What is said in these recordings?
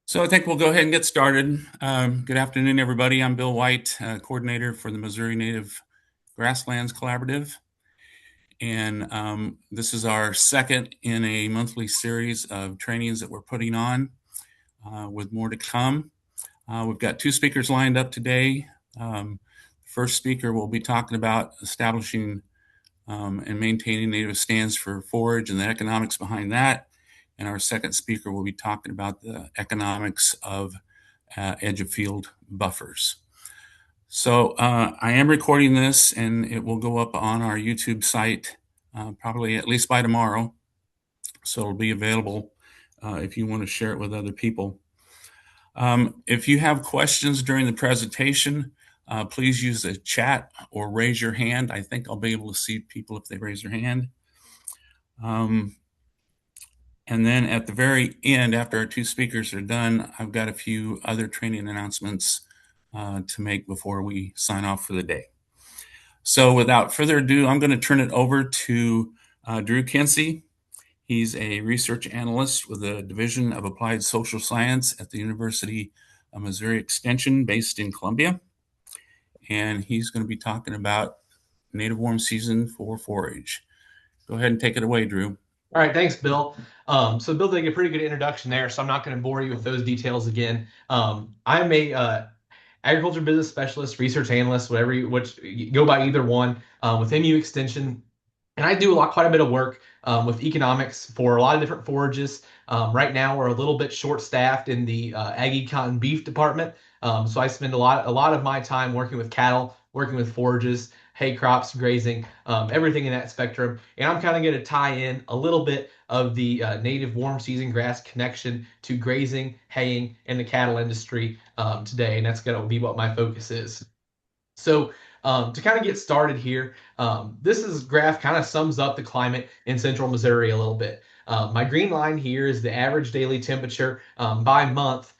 So I think we'll go ahead and get started. Good afternoon, everybody. I'm Bill White, coordinator for the Missouri Native Grasslands Collaborative. And this is our second in a monthly series of trainings that we're putting on with more to come. We've got two speakers lined up today. The first speaker will be talking about establishing and maintaining native stands for forage and the economics behind that. And our second speaker will be talking about the economics of edge of field buffers. So I am recording this and it will go up on our YouTube site probably at least by tomorrow. So it'll be available if you want to share it with other people. If you have questions during the presentation, please use the chat or raise your hand. I think I'll be able to see people if they raise their hand. And then at the very end, after our two speakers are done, I've got a few other training announcements to make before we sign off for the day. So without further ado, I'm going to turn it over to Drew Kientzy. He's a research analyst with the Division of Applied Social Science at the University of Missouri Extension based in Columbia. And he's going to be talking about native warm season for forage. Go ahead and take it away, Drew. All right, thanks, Bill. So Bill did a pretty good introduction there, so I'm not going to bore you with those details again. I'm a agriculture business specialist, research analyst, whatever which you go by either one with MU Extension, and I do quite a bit of work with economics for a lot of different forages. Right now, we're a little bit short-staffed in the Aggie Cotton Beef department, so I spend a lot of my time working with cattle, working with forages, hay crops, grazing, everything in that spectrum. And I'm kind of going to tie in a little bit of the native warm season grass connection to grazing, haying, and the cattle industry today. And that's going to be what my focus is. So to kind of get started here, this graph kind of sums up the climate in central Missouri a little bit. My green line here is the average daily temperature by month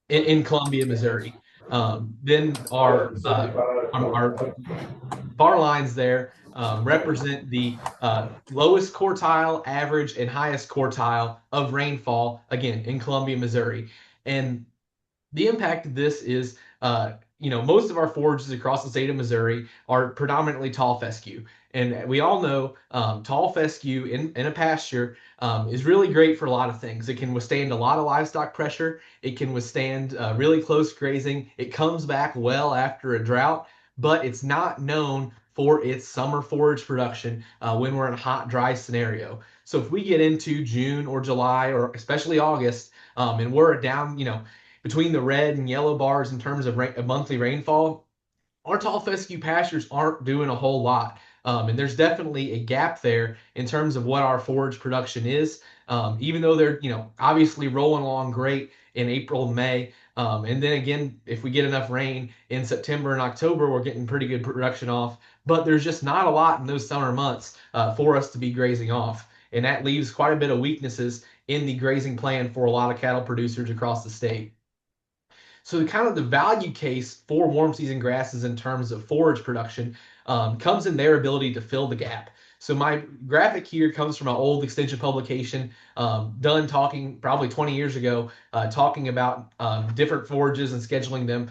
in Columbia, Missouri. Then our bar lines there represent the lowest quartile, average, and highest quartile of rainfall, again, in Columbia, Missouri. And the impact of this is, most of our forages across the state of Missouri are predominantly tall fescue. And we all know tall fescue in a pasture is really great for a lot of things. It can withstand a lot of livestock pressure. It can withstand really close grazing. It comes back well after a drought, but it's not known for its summer forage production when we're in a hot, dry scenario. So if we get into June or July or especially August, and we're down, between the red and yellow bars in terms of monthly rainfall, our tall fescue pastures aren't doing a whole lot. And there's definitely a gap there in terms of what our forage production is. Even though they're, obviously rolling along great in April and May. And then again, if we get enough rain in September and October, we're getting pretty good production off. But there's just not a lot in those summer months for us to be grazing off. And that leaves quite a bit of weaknesses in the grazing plan for a lot of cattle producers across the state. So the value case for warm season grasses in terms of forage production comes in their ability to fill the gap. So my graphic here comes from an old extension publication done talking probably 20 years ago, talking about different forages and scheduling them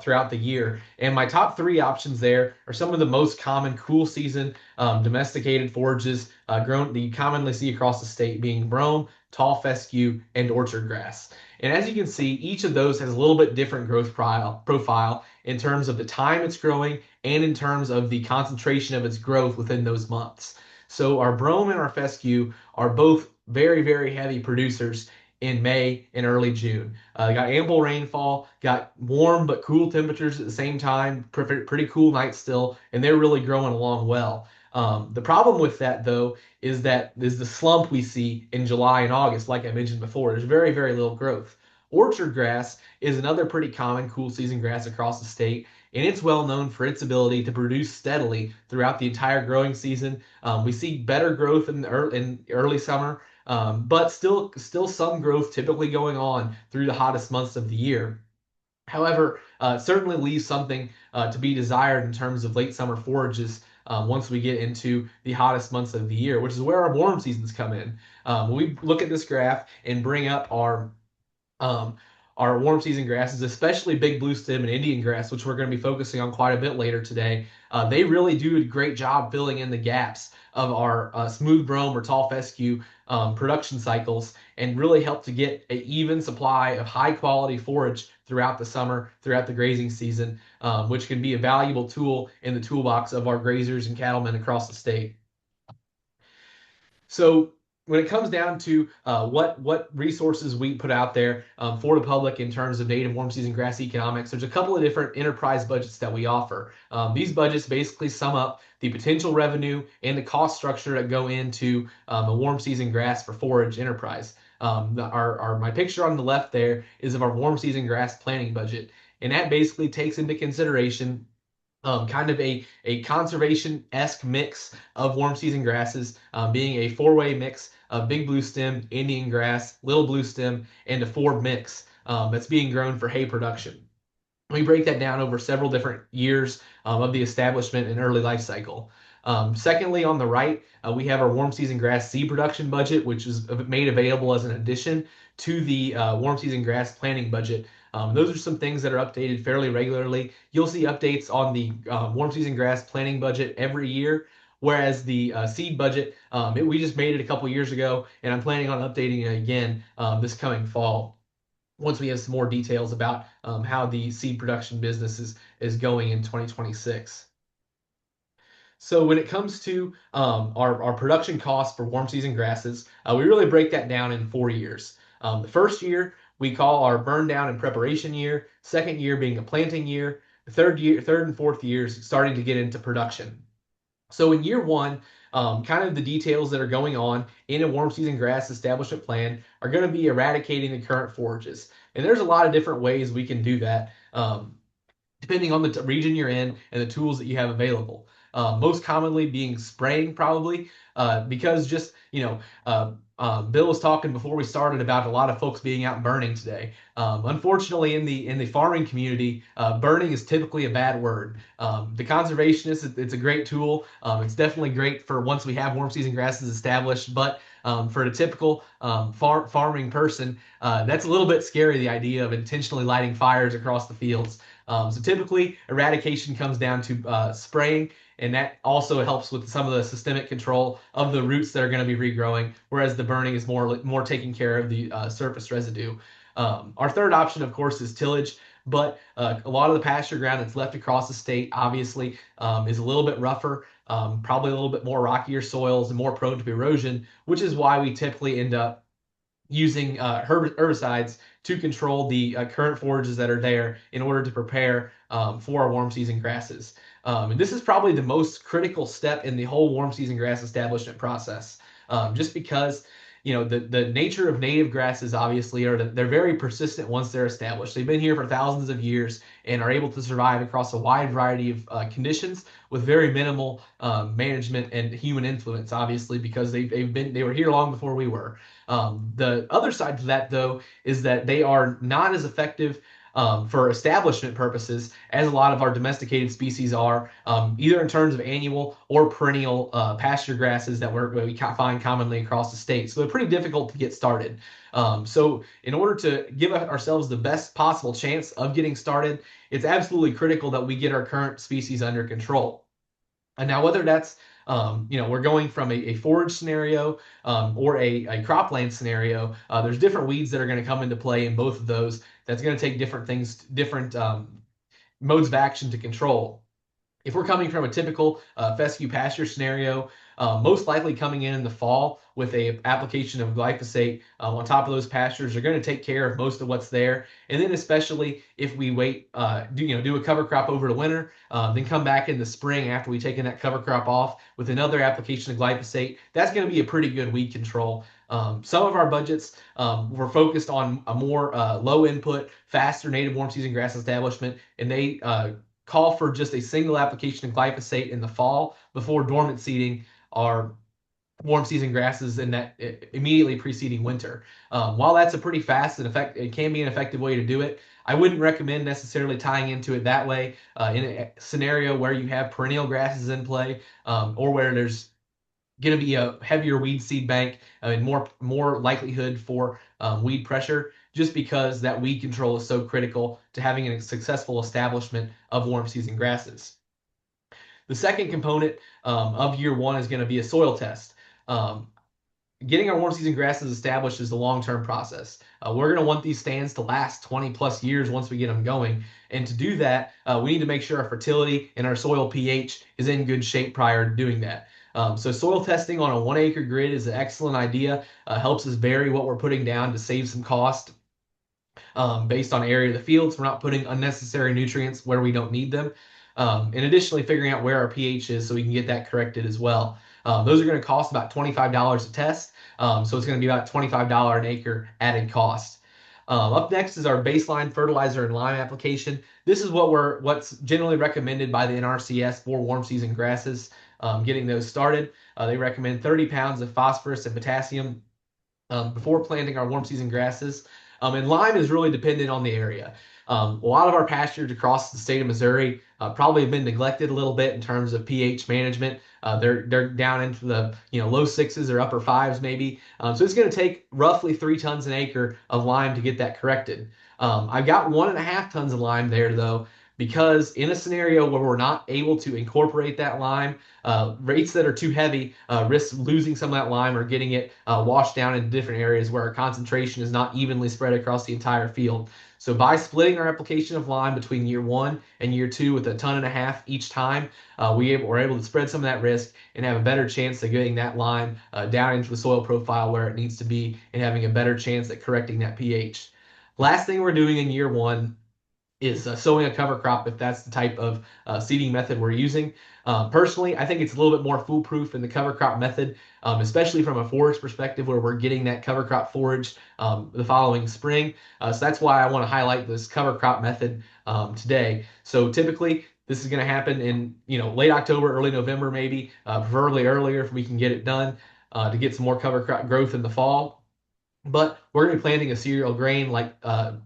throughout the year. And my top three options there are some of the most common cool season domesticated forages grown that you commonly see across the state, being brome, tall fescue, and orchard grass. And as you can see, each of those has a little bit different growth profile in terms of the time it's growing and in terms of the concentration of its growth within those months. So our brome and our fescue are both very, very heavy producers in May and early June. Got ample rainfall, got warm but cool temperatures at the same time, pretty cool nights still, and they're really growing along well. The problem with that, though, is the slump we see in July and August, like I mentioned before. There's very, very little growth. Orchard grass is another pretty common cool season grass across the state, and it's well known for its ability to produce steadily throughout the entire growing season. We see better growth in early summer, but still some growth typically going on through the hottest months of the year. However, certainly leaves something to be desired in terms of late summer forages once we get into the hottest months of the year, which is where our warm seasons come in. When we look at this graph and bring up our Um, our warm season grasses, especially big blue stem and Indian grass, which we're going to be focusing on quite a bit later today, they really do a great job filling in the gaps of our smooth brome or tall fescue production cycles and really help to get an even supply of high quality forage throughout the summer, throughout the grazing season, which can be a valuable tool in the toolbox of our grazers and cattlemen across the state. So when it comes down to what resources we put out there for the public in terms of native warm season grass economics, there's a couple of different enterprise budgets that we offer. These budgets basically sum up the potential revenue and the cost structure that go into a warm season grass for forage enterprise. My picture on the left there is of our warm season grass planning budget, and that basically takes into consideration kind of a conservation-esque mix of warm season grasses, being a four-way mix of big blue stem, Indian grass, little blue stem, and a forb mix that's being grown for hay production. We break that down over several different years of the establishment and early life cycle. Secondly, on the right, we have our warm season grass seed production budget, which is made available as an addition to the warm season grass planting budget. Those are some things that are updated fairly regularly. You'll see updates on the warm season grass planting budget every year, whereas the seed budget, we just made it a couple years ago, and I'm planning on updating it again this coming fall once we have some more details about how the seed production business is going in 2026. So when it comes to our production costs for warm season grasses, we really break that down in 4 years. The first year we call our burn down and preparation year, second year being a planting year, the third and fourth years starting to get into production. So in year one, kind of the details that are going on in a warm season grass establishment plan are going to be eradicating the current forages. And there's a lot of different ways we can do that. Depending on the region you're in and the tools that you have available. Most commonly being spraying, probably, because just, Bill was talking before we started about a lot of folks being out burning today. Unfortunately, in the farming community, burning is typically a bad word. The conservationist, it's a great tool. It's definitely great for once we have warm season grasses established, but for the typical farming person, that's a little bit scary, the idea of intentionally lighting fires across the fields. So typically, eradication comes down to spraying, and that also helps with some of the systemic control of the roots that are going to be regrowing, whereas the burning is more taking care of the surface residue. Our third option, of course, is tillage, but a lot of the pasture ground that's left across the state, obviously, is a little bit rougher, probably a little bit more rockier soils and more prone to erosion, which is why we typically end up using herbicides to control the current forages that are there in order to prepare for our warm season grasses. And this is probably the most critical step in the whole warm season grass establishment process, just because the nature of native grasses obviously are that they're very persistent once they're established. They've been here for thousands of years and are able to survive across a wide variety of conditions with very minimal management and human influence, obviously, because they were here long before we were. The other side to that, though, is that they are not as effective for establishment purposes as a lot of our domesticated species are, either in terms of annual or perennial pasture grasses that we find commonly across the state. So they're pretty difficult to get started. So in order to give ourselves the best possible chance of getting started, it's absolutely critical that we get our current species under control. And now, whether that's we're going from a forage scenario or a cropland scenario, there's different weeds that are going to come into play in both of those. That's going to take different things, different modes of action to control. If we're coming from a typical fescue pasture scenario, most likely coming in the fall with a application of glyphosate on top of those pastures are going to take care of most of what's there. And then especially if we wait, do a cover crop over the winter, then come back in the spring after we've taken that cover crop off with another application of glyphosate, that's going to be a pretty good weed control. Some of our budgets were focused on a more low input, faster native warm season grass establishment, and they call for just a single application of glyphosate in the fall before dormant seeding our warm season grasses in that immediately preceding winter. While that's a pretty fast and it can be an effective way to do it. I wouldn't recommend necessarily tying into it that way in a scenario where you have perennial grasses in play or where there's going to be a heavier weed seed bank and more likelihood for weed pressure. just because that weed control is so critical to having a successful establishment of warm season grasses. The second component of year one is going to be a soil test. Um, Getting our warm season grasses established is a long-term process. We're going to want these stands to last 20 plus years once we get them going. And to do that, we need to make sure our fertility and our soil pH is in good shape prior to doing that. So soil testing on a 1 acre grid is an excellent idea. Helps us vary what we're putting down to save some cost based on area of the fields. We're not putting unnecessary nutrients where we don't need them. And additionally, figuring out where our pH is so we can get that corrected as well. Those are going to cost about $25 a test. So it's going to be about $25 an acre added cost. Up next is our baseline fertilizer and lime application. This is what's generally recommended by the NRCS for warm season grasses. Getting those started, they recommend 30 pounds of phosphorus and potassium before planting our warm season grasses. And lime is really dependent on the area. A lot of our pastures across the state of Missouri probably have been neglected a little bit in terms of pH management. They're down into the low sixes or upper fives maybe. So it's going to take roughly 3 tons an acre of lime to get that corrected. I've got 1.5 tons of lime there though, because in a scenario where we're not able to incorporate that lime, rates that are too heavy risk losing some of that lime or getting it washed down in different areas where our concentration is not evenly spread across the entire field. So by splitting our application of lime between year one and year two with 1.5 tons each time, we're able to spread some of that risk and have a better chance of getting that lime down into the soil profile where it needs to be and having a better chance at correcting that pH. Last thing we're doing in year one is sowing a cover crop if that's the type of seeding method we're using. Personally, I think it's a little bit more foolproof in the cover crop method, especially from a forage perspective where we're getting that cover crop forage the following spring. So that's why I want to highlight this cover crop method today. So typically, this is going to happen in late October, early November, maybe, preferably earlier if we can get it done to get some more cover crop growth in the fall. But we're going to be planting a cereal grain like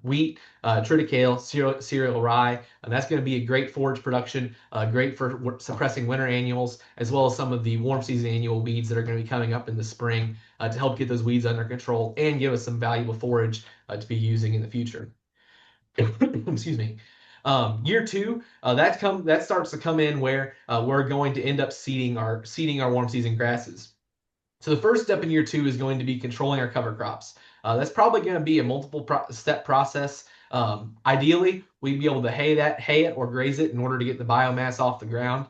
wheat, triticale, cereal rye, and that's going to be a great forage production, great for suppressing winter annuals, as well as some of the warm season annual weeds that are going to be coming up in the spring to help get those weeds under control and give us some valuable forage to be using in the future. Excuse me. Year two, that starts to come in where we're going to end up seeding our warm season grasses. So the first step in year two is going to be controlling our cover crops. That's probably going to be a multiple step process. Ideally, we'd be able to hay it or graze it in order to get the biomass off the ground.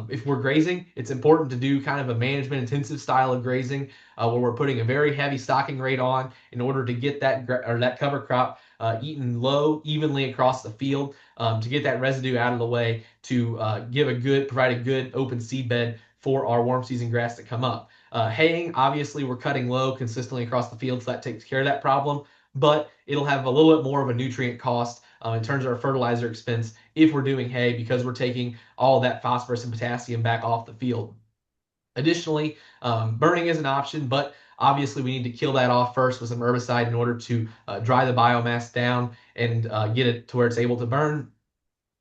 If we're grazing, it's important to do kind of a management intensive style of grazing where we're putting a very heavy stocking rate on in order to get that cover crop eaten low evenly across the field to get that residue out of the way to provide a good open seed bed for our warm season grass to come up. Haying, obviously, we're cutting low consistently across the field, so that takes care of that problem. But it'll have a little bit more of a nutrient cost in terms of our fertilizer expense if we're doing hay because we're taking all that phosphorus and potassium back off the field. Additionally, burning is an option, but obviously we need to kill that off first with some herbicide in order to dry the biomass down and get it to where it's able to burn.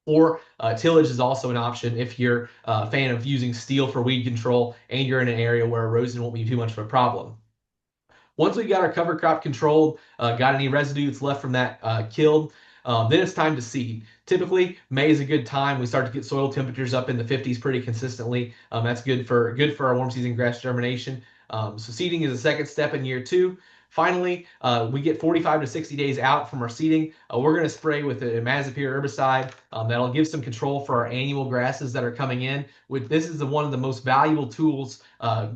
Or tillage is also an option if you're a fan of using steel for weed control and you're in an area where erosion won't be too much of a problem. Once we got our cover crop controlled, got any residue that's left from that killed, then it's time to seed. Typically, May is a good time. We start to get soil temperatures up in the 50s pretty consistently. That's good for our warm season grass germination. So seeding is the second step in year two. Finally, we get 45 to 60 days out from our seeding. We're going to spray with a imazapyr herbicide that'll give some control for our annual grasses that are coming in. This is one of the most valuable tools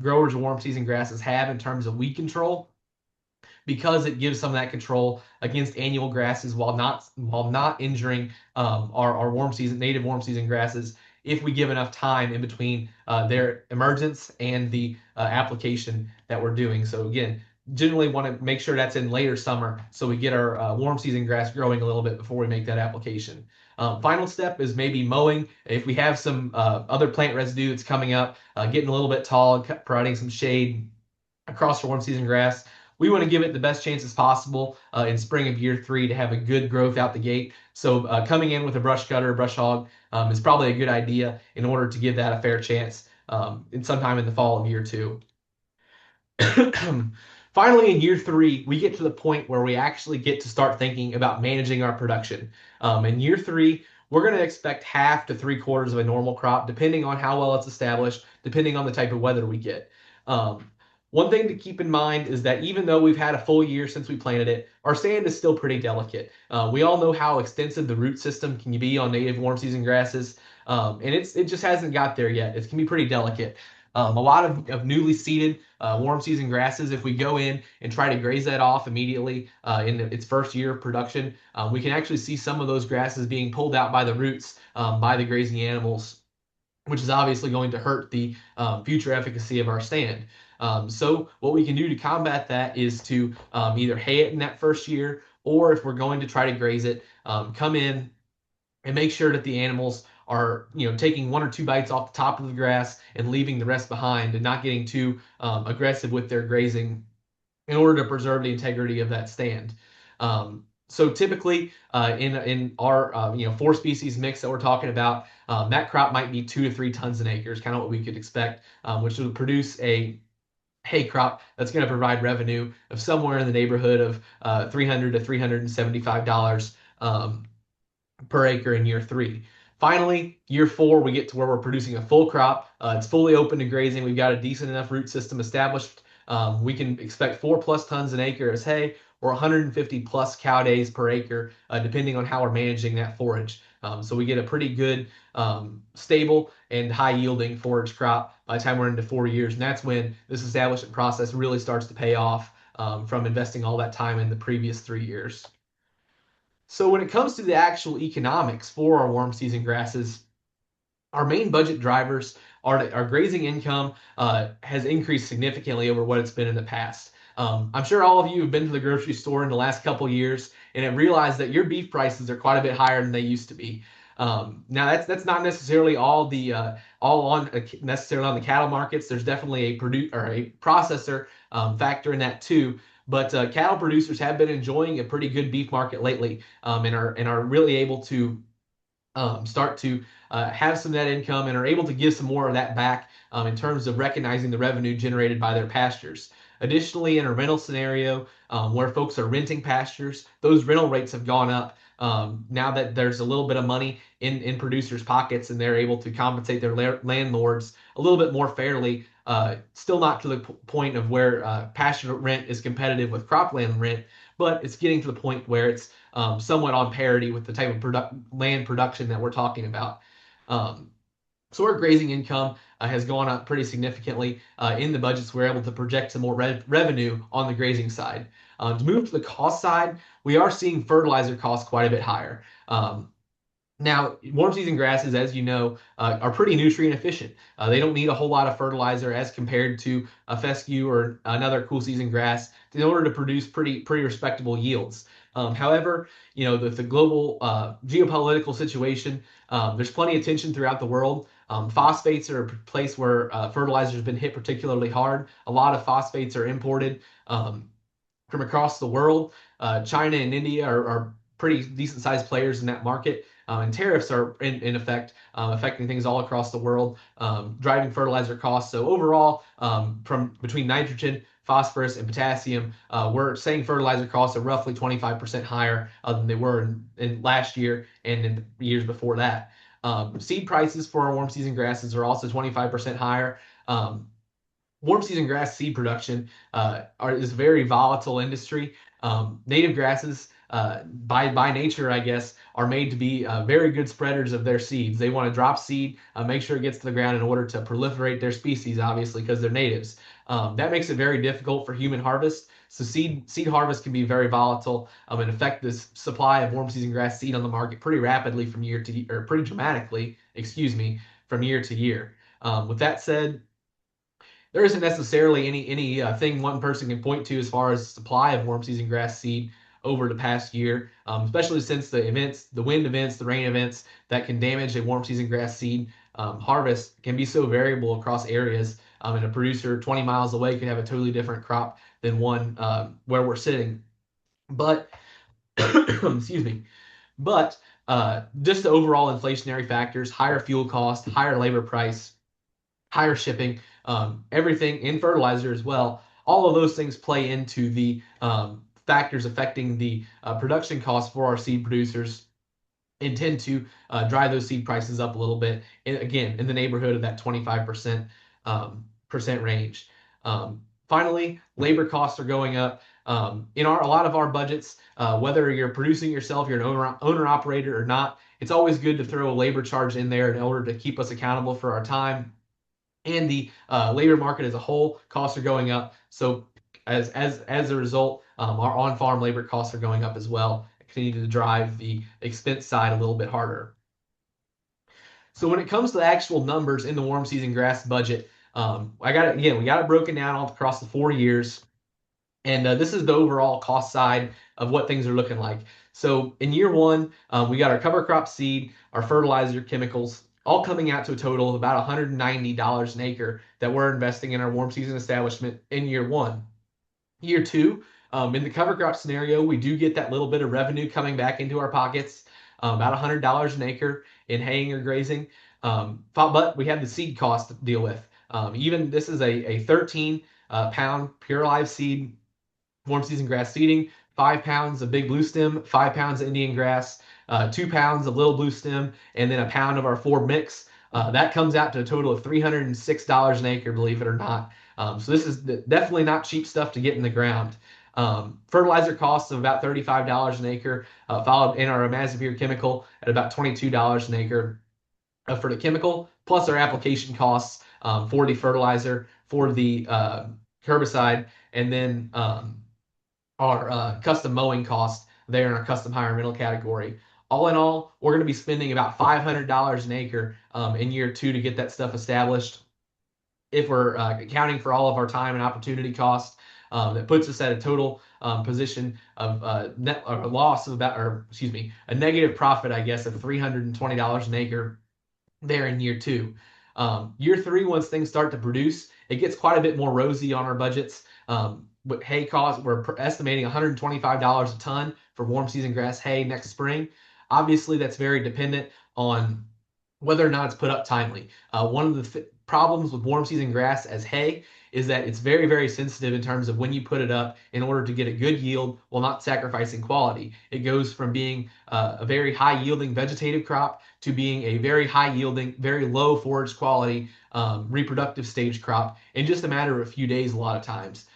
growers of warm season grasses have in terms of weed control because it gives some of that control against annual grasses while not injuring our native warm season grasses if we give enough time in between their emergence and the application that we're doing. So again, generally want to make sure that's in later summer so we get our warm season grass growing a little bit before we make that application. Final step is maybe mowing. If we have some other plant residue that's coming up, getting a little bit tall, providing some shade across our warm season grass, we want to give it the best chances possible in spring of year three to have a good growth out the gate. So coming in with a brush cutter, brush hog is probably a good idea in order to give that a fair chance in sometime in the fall of year two. Finally, in year three, we get to the point where we actually get to start thinking about managing our production. In year three, we're going to expect half to three quarters of a normal crop, depending on how well it's established, depending on the type of weather we get. Um, One thing to keep in mind is that even though we've had a full year since we planted it, our stand is still pretty delicate. We all know how extensive the root system can be on native warm season grasses, and it just hasn't got there yet. It can be pretty delicate. A lot of newly seeded warm season grasses, if we go in and try to graze that off immediately in its first year of production, we can actually see some of those grasses being pulled out by the roots by the grazing animals, which is obviously going to hurt the future efficacy of our stand. So what we can do to combat that is to either hay it in that first year, or if we're going to try to graze it, come in and make sure that the animals are taking one or two bites off the top of the grass and leaving the rest behind and not getting too aggressive with their grazing in order to preserve the integrity of that stand. So typically, in our four species mix that we're talking about, that crop might be 2 to 3 tons an acre is kind of what we could expect, which would produce a hay crop that's going to provide revenue of somewhere in the neighborhood of $300 to $375 per acre in year three. Finally, year four, we get to where we're producing a full crop. It's fully open to grazing. We've got a decent enough root system established. We can expect 4+ tons an acre as hay or 150 plus cow days per acre, depending on how we're managing that forage. So we get a pretty good, stable, and high yielding forage crop by the time we're into 4 years. And that's when this establishment process really starts to pay off from investing all that time in the previous 3 years. So when it comes to the actual economics for our warm season grasses, our main budget drivers are our grazing income has increased significantly over what it's been in the past. I'm sure all of you have been to the grocery store in the last couple years and have realized that your beef prices are quite a bit higher than they used to be. Now that's not necessarily all on necessarily on the cattle markets. There's definitely a produce or a processor factor in that too. But cattle producers have been enjoying a pretty good beef market lately, and are really able to start to have some net income and are able to give some more of that back in terms of recognizing the revenue generated by their pastures. Additionally, in a rental scenario where folks are renting pastures, those rental rates have gone up now that there's a little bit of money in producers' pockets and they're able to compensate their landlords a little bit more fairly. Still not to the point of where pasture rent is competitive with cropland rent, but it's getting to the point where it's somewhat on parity with the type of land production that we're talking about. Um, so our grazing income has gone up pretty significantly in the budgets. We're able to project some more revenue on the grazing side. To move to the cost side, we are seeing fertilizer costs quite a bit higher. Now, warm season grasses, as you know, are pretty nutrient efficient. They don't need a whole lot of fertilizer as compared to a fescue or another cool season grass in order to produce pretty respectable yields. However, the global geopolitical situation, there's plenty of tension throughout the world. Phosphates are a place where fertilizer has been hit particularly hard. A lot of phosphates are imported. From across the world. China and India are pretty decent sized players in that market. And tariffs are in effect affecting things all across the world, driving fertilizer costs. So overall, from between nitrogen, phosphorus, and potassium, we're saying fertilizer costs are roughly 25% higher than they were in last year and in the years before that. Seed prices for our warm season grasses are also 25% higher. Warm season grass seed production is a very volatile industry. Native grasses, by nature, I guess, are made to be very good spreaders of their seeds. They want to drop seed, make sure it gets to the ground in order to proliferate their species, obviously, because they're natives. That makes it very difficult for human harvest. So seed harvest can be very volatile and affect this supply of warm season grass seed on the market pretty rapidly from year to year, or pretty dramatically, excuse me, from year to year. With that said, there isn't necessarily any thing one person can point to as far as supply of warm season grass seed over the past year, especially since the wind events, the rain events that can damage a warm season grass seed harvest can be so variable across areas. And a producer 20 miles away could have a totally different crop than one where we're sitting. But excuse me. But just the overall inflationary factors, higher fuel cost, higher labor price, higher shipping, everything in fertilizer as well, all of those things play into the factors affecting the production costs for our seed producers and tend to drive those seed prices up a little bit. And again, in the neighborhood of that 25% percent range. Finally, labor costs are going up. In a lot of our budgets, whether you're producing yourself, you're an owner operator or not, it's always good to throw a labor charge in there in order to keep us accountable for our time. And the labor market as a whole, costs are going up. So as a result, our on-farm labor costs are going up as well, continue to drive the expense side a little bit harder. So when it comes to the actual numbers in the warm season grass budget, I got it again. We got it broken down all across the 4 years, and this is the overall cost side of what things are looking like. So in year one, we got our cover crop seed, our fertilizer, chemicals, all coming out to a total of about $190 an acre that we're investing in our warm season establishment in year one. Year two, in the cover crop scenario, we do get that little bit of revenue coming back into our pockets, about $100 an acre in haying or grazing. But we have the seed cost to deal with. Even this is a 13 pound pure live seed warm season grass seeding, 5 pounds of big blue stem, 5 pounds of Indian grass, 2 pounds of little blue stem, and then a pound of our four mix. That comes out to a total of $306 an acre, believe it or not. So this is definitely not cheap stuff to get in the ground. Fertilizer costs of about $35 an acre, followed in our Imazapyr chemical at about $22 an acre for the chemical, plus our application costs for the fertilizer, for the herbicide, and then our custom mowing costs there in our custom higher middle category. All in all, we're going to be spending about $500 an acre in year two to get that stuff established. If we're accounting for all of our time and opportunity costs, that puts us at a total position of net or a loss of about, or excuse me, a negative profit, I guess, of $320 an acre there in year two. Year three, once things start to produce, it gets quite a bit more rosy on our budgets. But hay costs, we're estimating $125 a ton for warm season grass hay next spring. Obviously, that's very dependent on whether or not it's put up timely. One of the problems with warm season grass as hay is that it's very, very sensitive in terms of when you put it up in order to get a good yield while not sacrificing quality. It goes from being a very high yielding vegetative crop to being a very high yielding, very low forage quality reproductive stage crop in just a matter of a few days a lot of times.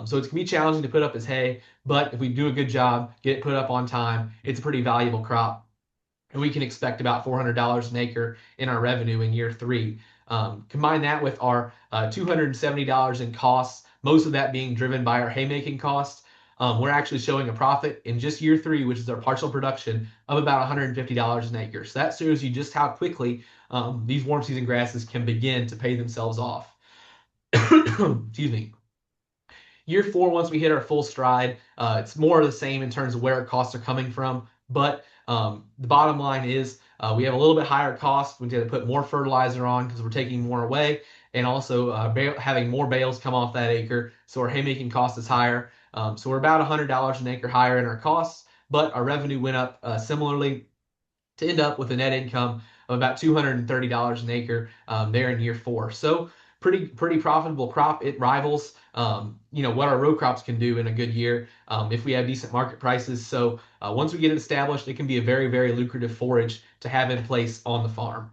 So it can be challenging to put up as hay, but if we do a good job, get it put up on time, it's a pretty valuable crop. And we can expect about $400 an acre in our revenue in year three. Combine that with our $270 in costs, most of that being driven by our haymaking costs. We're actually showing a profit in just year three, which is our partial production, of about $150 an acre. So that shows you just how quickly these warm season grasses can begin to pay themselves off. Excuse me. Year four, once we hit our full stride, it's more of the same in terms of where our costs are coming from. But the bottom line is we have a little bit higher cost. We have to put more fertilizer on because we're taking more away, and also having more bales come off that acre. So our haymaking cost is higher. So we're about $100 an acre higher in our costs, but our revenue went up similarly to end up with a net income of about $230 an acre there in year four. So pretty profitable crop. It rivals what our row crops can do in a good year if we have decent market prices. So once we get it established, it can be a very, very lucrative forage to have in place on the farm.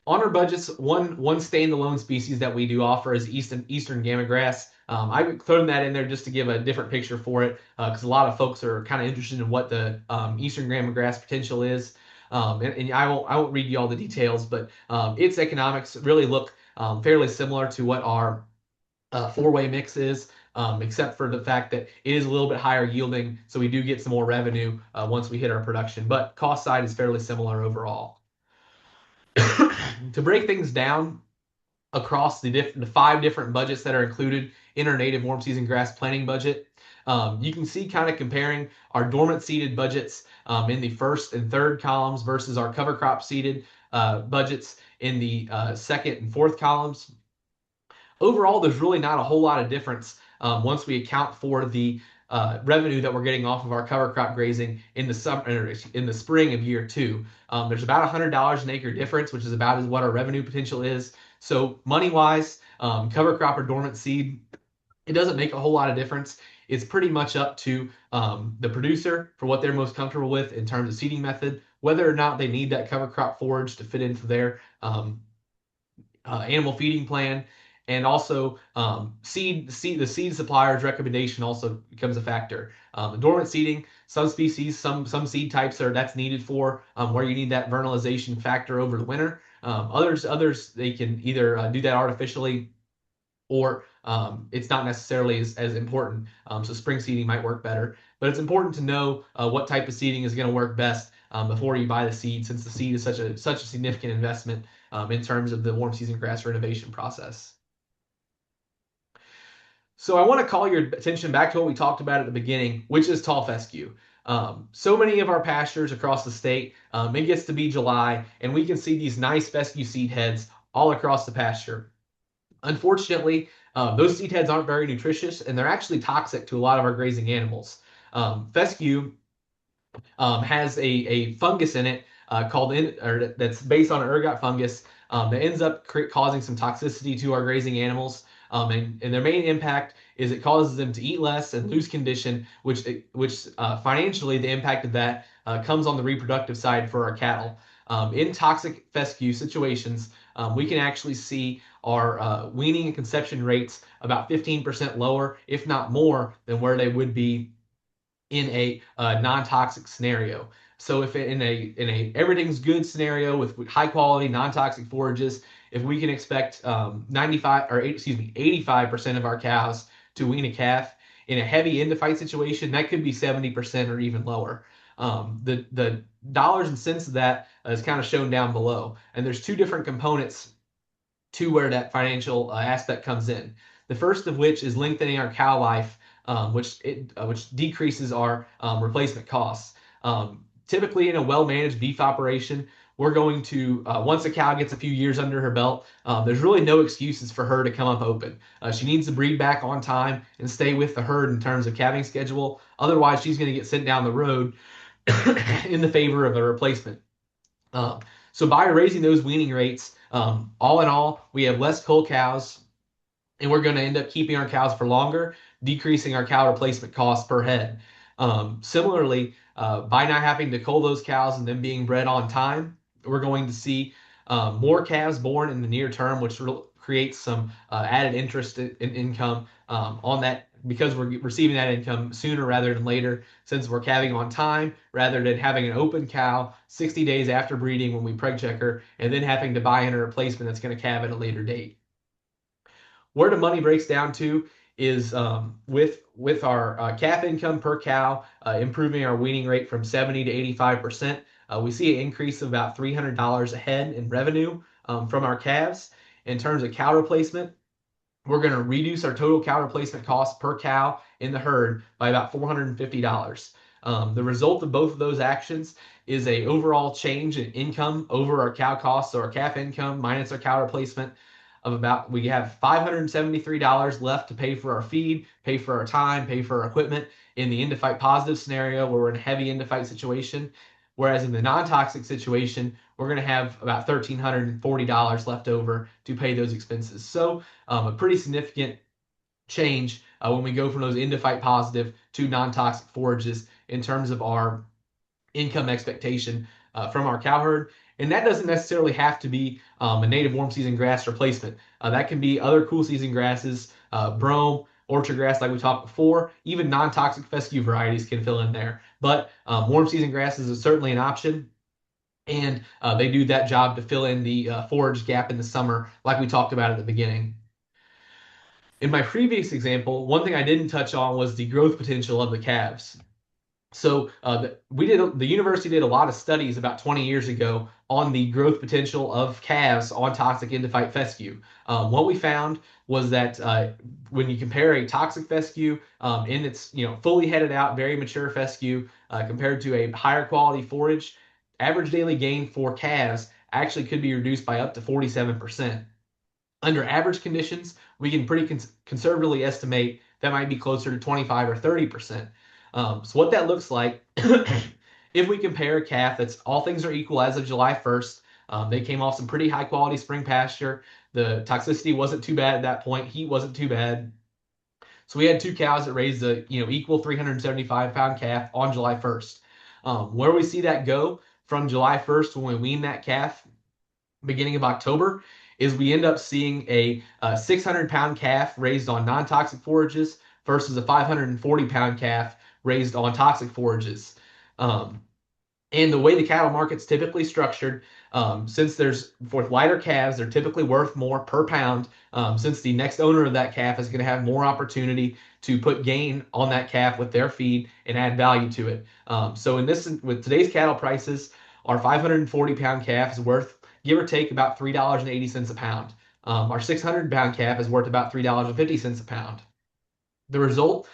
On our budgets, one standalone species that we do offer is eastern gamma grass. I thrown that in there just to give a different picture for it because a lot of folks are kind of interested in what the eastern gamma grass potential is. And I won't read you all the details, but its economics really look fairly similar to what our four-way mix is, except for the fact that it is a little bit higher yielding, so we do get some more revenue once we hit our production. But cost side is fairly similar overall. To break things down across the five different budgets that are included in our native warm season grass planting budget, you can see kind of comparing our dormant seeded budgets in the first and third columns versus our cover crop seeded budgets in the second and fourth columns. Overall, there's really not a whole lot of difference once we account for the revenue that we're getting off of our cover crop grazing in the summer, in the spring of year two. There's about $100 an acre difference, which is about what our revenue potential is. So money wise, Cover crop or dormant seed, it doesn't make a whole lot of difference. It's pretty much up to the producer for what they're most comfortable with in terms of seeding method, whether or not they need that cover crop forage to fit into their animal feeding plan, and also the seed supplier's recommendation also becomes a factor. Dormant seeding, some species, some seed types are that's needed for where you need that vernalization factor over the winter. Others they can either do that artificially or it's not necessarily as important. So spring seeding might work better, but it's important to know what type of seeding is going to work best before you buy the seed, since the seed is such a significant investment in terms of the warm season grass renovation process. So I want to call your attention back to what we talked about at the beginning, which is tall fescue. So many of our pastures across the state, it gets to be July, and we can see these nice fescue seed heads all across the pasture. Unfortunately, those seed heads aren't very nutritious, and they're actually toxic to a lot of our grazing animals. Fescue has a fungus in it or that's based on an ergot fungus that ends up causing some toxicity to our grazing animals. And their main impact is it causes them to eat less and lose condition, which financially the impact of that comes on the reproductive side for our cattle. In toxic fescue situations, we can actually see our weaning and conception rates about 15% lower, if not more, than where they would be in a non-toxic scenario. So if in a everything's good scenario with high quality non-toxic forages, if we can expect 95 or excuse me 85% of our cows to wean a calf in a heavy end of fight situation, that could be 70% or even lower. The dollars and cents of that is kind of shown down below, and there's two different components to where that financial aspect comes in. The first of which is lengthening our cow life, which decreases our replacement costs. Typically, in a well-managed beef operation, we're going to once a cow gets a few years under her belt, there's really no excuses for her to come up open. She needs to breed back on time and stay with the herd in terms of calving schedule. Otherwise, she's going to get sent down the road in the favor of a replacement. Um, so by raising those weaning rates, all in all, we have less cull cows, and we're going to end up keeping our cows for longer, decreasing our cow replacement costs per head. Similarly, by not having to cull those cows and them being bred on time, we're going to see more calves born in the near term, which creates some added interest in income on that because we're receiving that income sooner rather than later, since we're calving on time rather than having an open cow 60 days after breeding when we preg check her and then having to buy in a replacement that's going to calve at a later date. Where the money breaks down to is with our calf income per cow improving our weaning rate from 70 to 85%. We see an increase of about $300 a head in revenue from our calves. In terms of cow replacement, we're going to reduce our total cow replacement cost per cow in the herd by about $450. The result of both of those actions is a overall change in income over our cow costs, so our calf income minus our cow replacement of about we have $573 left to pay for our feed, pay for our time, pay for our equipment in the end of fight positive scenario where we're in a heavy end of fight situation. Whereas in the non-toxic situation, we're going to have about $1,340 left over to pay those expenses. So a pretty significant change when we go from those end of fight positive to non-toxic forages in terms of our income expectation from our cow herd. And that doesn't necessarily have to be a native warm season grass replacement. That can be other cool season grasses, brome, orchard grass like we talked before. Even non-toxic fescue varieties can fill in there. But warm season grasses is certainly an option. And they do that job to fill in the forage gap in the summer like we talked about at the beginning. In my previous example, one thing I didn't touch on was the growth potential of the calves. So the university did a lot of studies about 20 years ago on the growth potential of calves on toxic endophyte fescue. What we found was that when you compare a toxic fescue in its fully headed out, very mature fescue compared to a higher quality forage, average daily gain for calves actually could be reduced by up to 47%. Under average conditions, we can pretty conservatively estimate that might be closer to 25 or 30%. So what that looks like, if we compare a calf that's all things are equal as of July 1st, they came off some pretty high quality spring pasture. The toxicity wasn't too bad at that point. Heat wasn't too bad. So we had two cows that raised a equal 375-pound calf on July 1st. Where we see that go from July 1st when we wean that calf, beginning of October, is we end up seeing a 600-pound calf raised on non-toxic forages versus a 540-pound calf raised on toxic forages. Um, and the way the cattle market's typically structured, since there's for lighter calves, they're typically worth more per pound. Since the next owner of that calf is going to have more opportunity to put gain on that calf with their feed and add value to it. So in this, with today's cattle prices, our 540-pound calf is worth give or take about $3.80 a pound. Our 600-pound calf is worth about $3.50 a pound. The result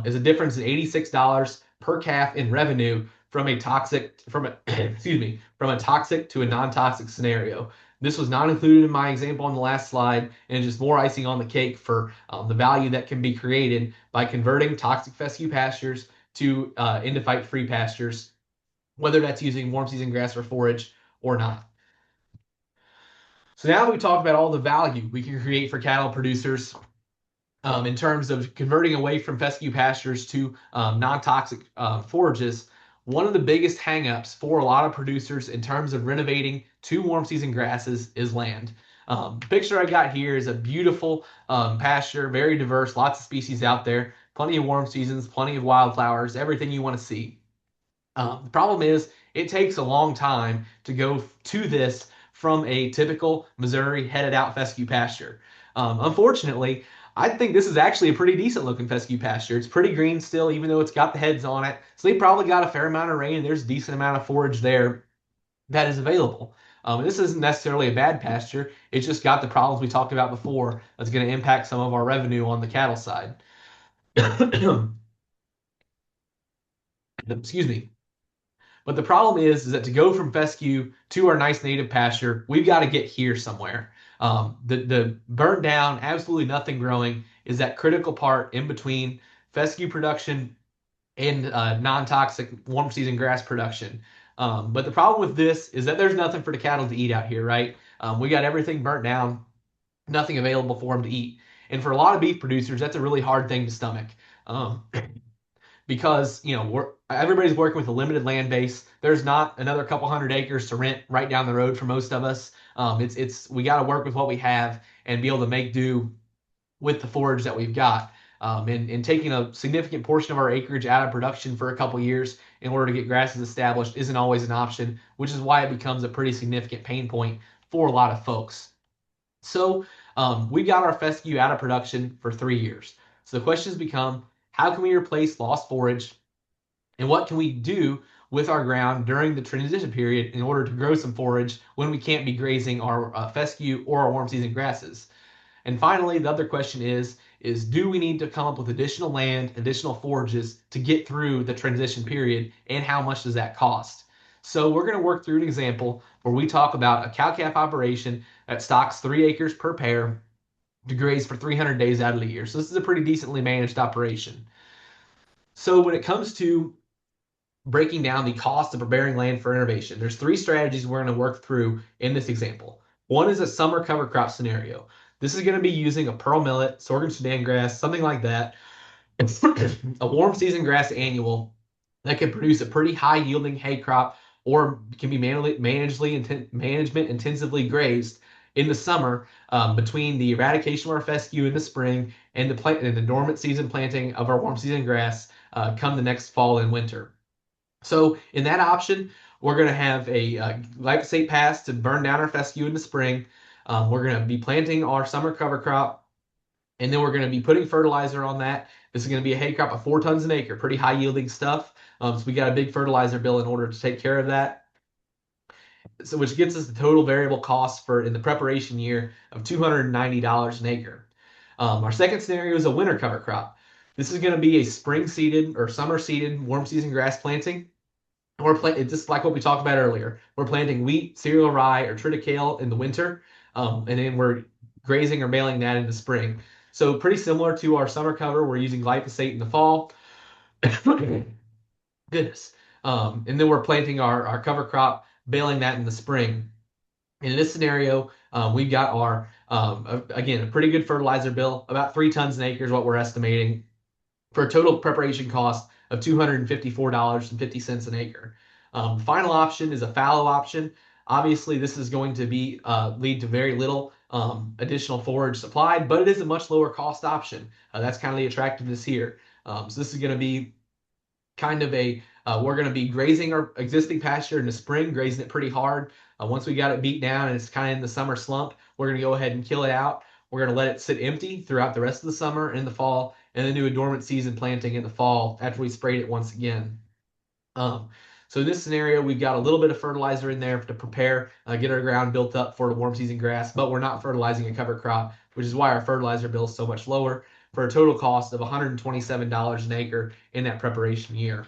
is a difference in $86 per calf in revenue from a toxic from a excuse me from a toxic to a non-toxic scenario. This was not included in my example on the last slide, and it's just more icing on the cake for the value that can be created by converting toxic fescue pastures to endophyte-free pastures, whether that's using warm season grass or forage or not. So now that we talked about all the value we can create for cattle producers in terms of converting away from fescue pastures to non-toxic forages, one of the biggest hangups for a lot of producers in terms of renovating to warm season grasses is land. The picture I got here is a beautiful pasture, very diverse, lots of species out there, plenty of warm seasons, plenty of wildflowers, everything you want to see. The problem is it takes a long time to go to this from a typical Missouri headed out fescue pasture. Unfortunately, I think this is actually a pretty decent looking fescue pasture. It's pretty green still, even though it's got the heads on it. So they probably got a fair amount of rain. There's a decent amount of forage there that is available. This isn't necessarily a bad pasture. It's just got the problems we talked about before that's going to impact some of our revenue on the cattle side. Excuse me. But the problem is that to go from fescue to our nice native pasture, we've got to get here somewhere. The burnt down, absolutely nothing growing is that critical part in between fescue production and non-toxic warm season grass production. But the problem with this is that there's nothing for the cattle to eat out here, right? We got everything burnt down, nothing available for them to eat. And for a lot of beef producers, that's a really hard thing to stomach. Um, because everybody's working with a limited land base. There's not another couple hundred acres to rent right down the road for most of us. It's we got to work with what we have and be able to make do with the forage that we've got. And taking a significant portion of our acreage out of production for a couple years in order to get grasses established isn't always an option, which is why it becomes a pretty significant pain point for a lot of folks. So we got our fescue out of production for 3 years. So the questions become, how can we replace lost forage, and what can we do with our ground during the transition period in order to grow some forage when we can't be grazing our fescue or our warm season grasses? And finally, the other question is do we need to come up with additional land, additional forages to get through the transition period, and how much does that cost? So we're going to work through an example where we talk about a cow-calf operation that stocks 3 acres per pair to graze for 300 days out of the year. So this is a pretty decently managed operation. So when it comes to breaking down the cost of preparing land for innovation, there's 3 strategies we're going to work through in this example. One is a summer cover crop scenario. This is going to be using a pearl millet, sorghum Sudan grass, something like that, a warm season grass annual that can produce a pretty high yielding hay crop or can be management intensively grazed in the summer between the eradication of our fescue in the spring and the dormant season planting of our warm season grass come the next fall and winter. So in that option, we're going to have a glyphosate pass to burn down our fescue in the spring. We're going to be planting our summer cover crop, and then we're going to be putting fertilizer on that. This is going to be a hay crop of 4 tons an acre, pretty high yielding stuff. So we got a big fertilizer bill in order to take care of that. So which gets us the total variable cost for in the preparation year of $290 an acre. Our second scenario is a winter cover crop. This is going to be a spring seeded or summer seeded warm season grass planting. It's just like what we talked about earlier. We're planting wheat, cereal rye, or triticale in the winter, and then we're grazing or baling that in the spring. So pretty similar to our summer cover, we're using glyphosate in the fall. Goodness. And then we're planting our cover crop, baling that in the spring. In this scenario, we've got our Again, a pretty good fertilizer bill, about 3 tons an acre is what we're estimating for a total preparation cost of $254.50 an acre. Final option is a fallow option. Obviously, this is going to be lead to very little additional forage supplied, but it is a much lower cost option. That's kind of the attractiveness here. So this is going to be kind of a we're going to be grazing our existing pasture in the spring, grazing it pretty hard. Once we got it beat down and it's kind of in the summer slump, we're going to go ahead and kill it out. We're going to let it sit empty throughout the rest of the summer and the fall, and then do a dormant season planting in the fall after we sprayed it once again. Um, so in this scenario, we've got a little bit of fertilizer in there to prepare, get our ground built up for the warm season grass, but we're not fertilizing a cover crop, which is why our fertilizer bill is so much lower for a total cost of $127 an acre in that preparation year.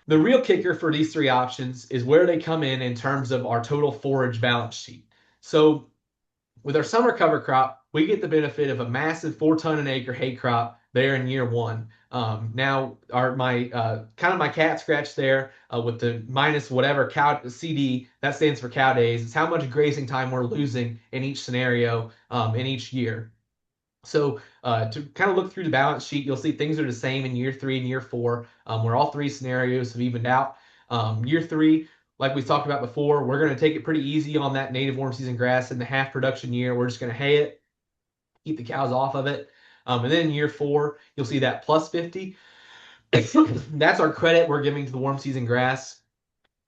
The real kicker for these three options is where they come in terms of our total forage balance sheet. So with our summer cover crop, we get the benefit of a massive 4 ton an acre hay crop there in year one. Now, my kind of my cat scratch there with the minus whatever cow CD that stands for cow days. It's how much grazing time we're losing in each scenario in each year. So to kind of look through the balance sheet, you'll see things are the same in year three and year four, where all three scenarios have evened out. Year three, like we talked about before, we're going to take it pretty easy on that native warm season grass in the half production year. We're just going to hay it, keep the cows off of it. And then in year four, you'll see that plus 50. That's our credit we're giving to the warm season grass.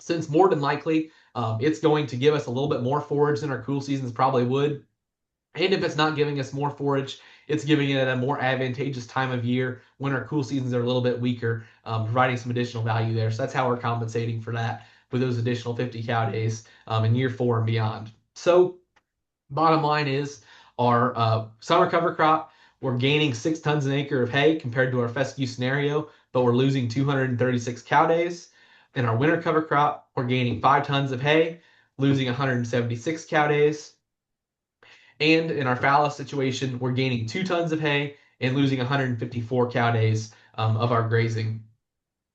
Since more than likely, it's going to give us a little bit more forage than our cool seasons probably would. And if it's not giving us more forage, it's giving it at a more advantageous time of year when our cool seasons are a little bit weaker, providing some additional value there. So that's how we're compensating for that with those additional 50 cow days in year four and beyond. So bottom line is our summer cover crop, we're gaining 6 tons an acre of hay compared to our fescue scenario, but we're losing 236 cow days. In our winter cover crop, we're gaining 5 tons of hay, losing 176 cow days. And in our fallow situation, we're gaining 2 tons of hay and losing 154 cow days of our grazing.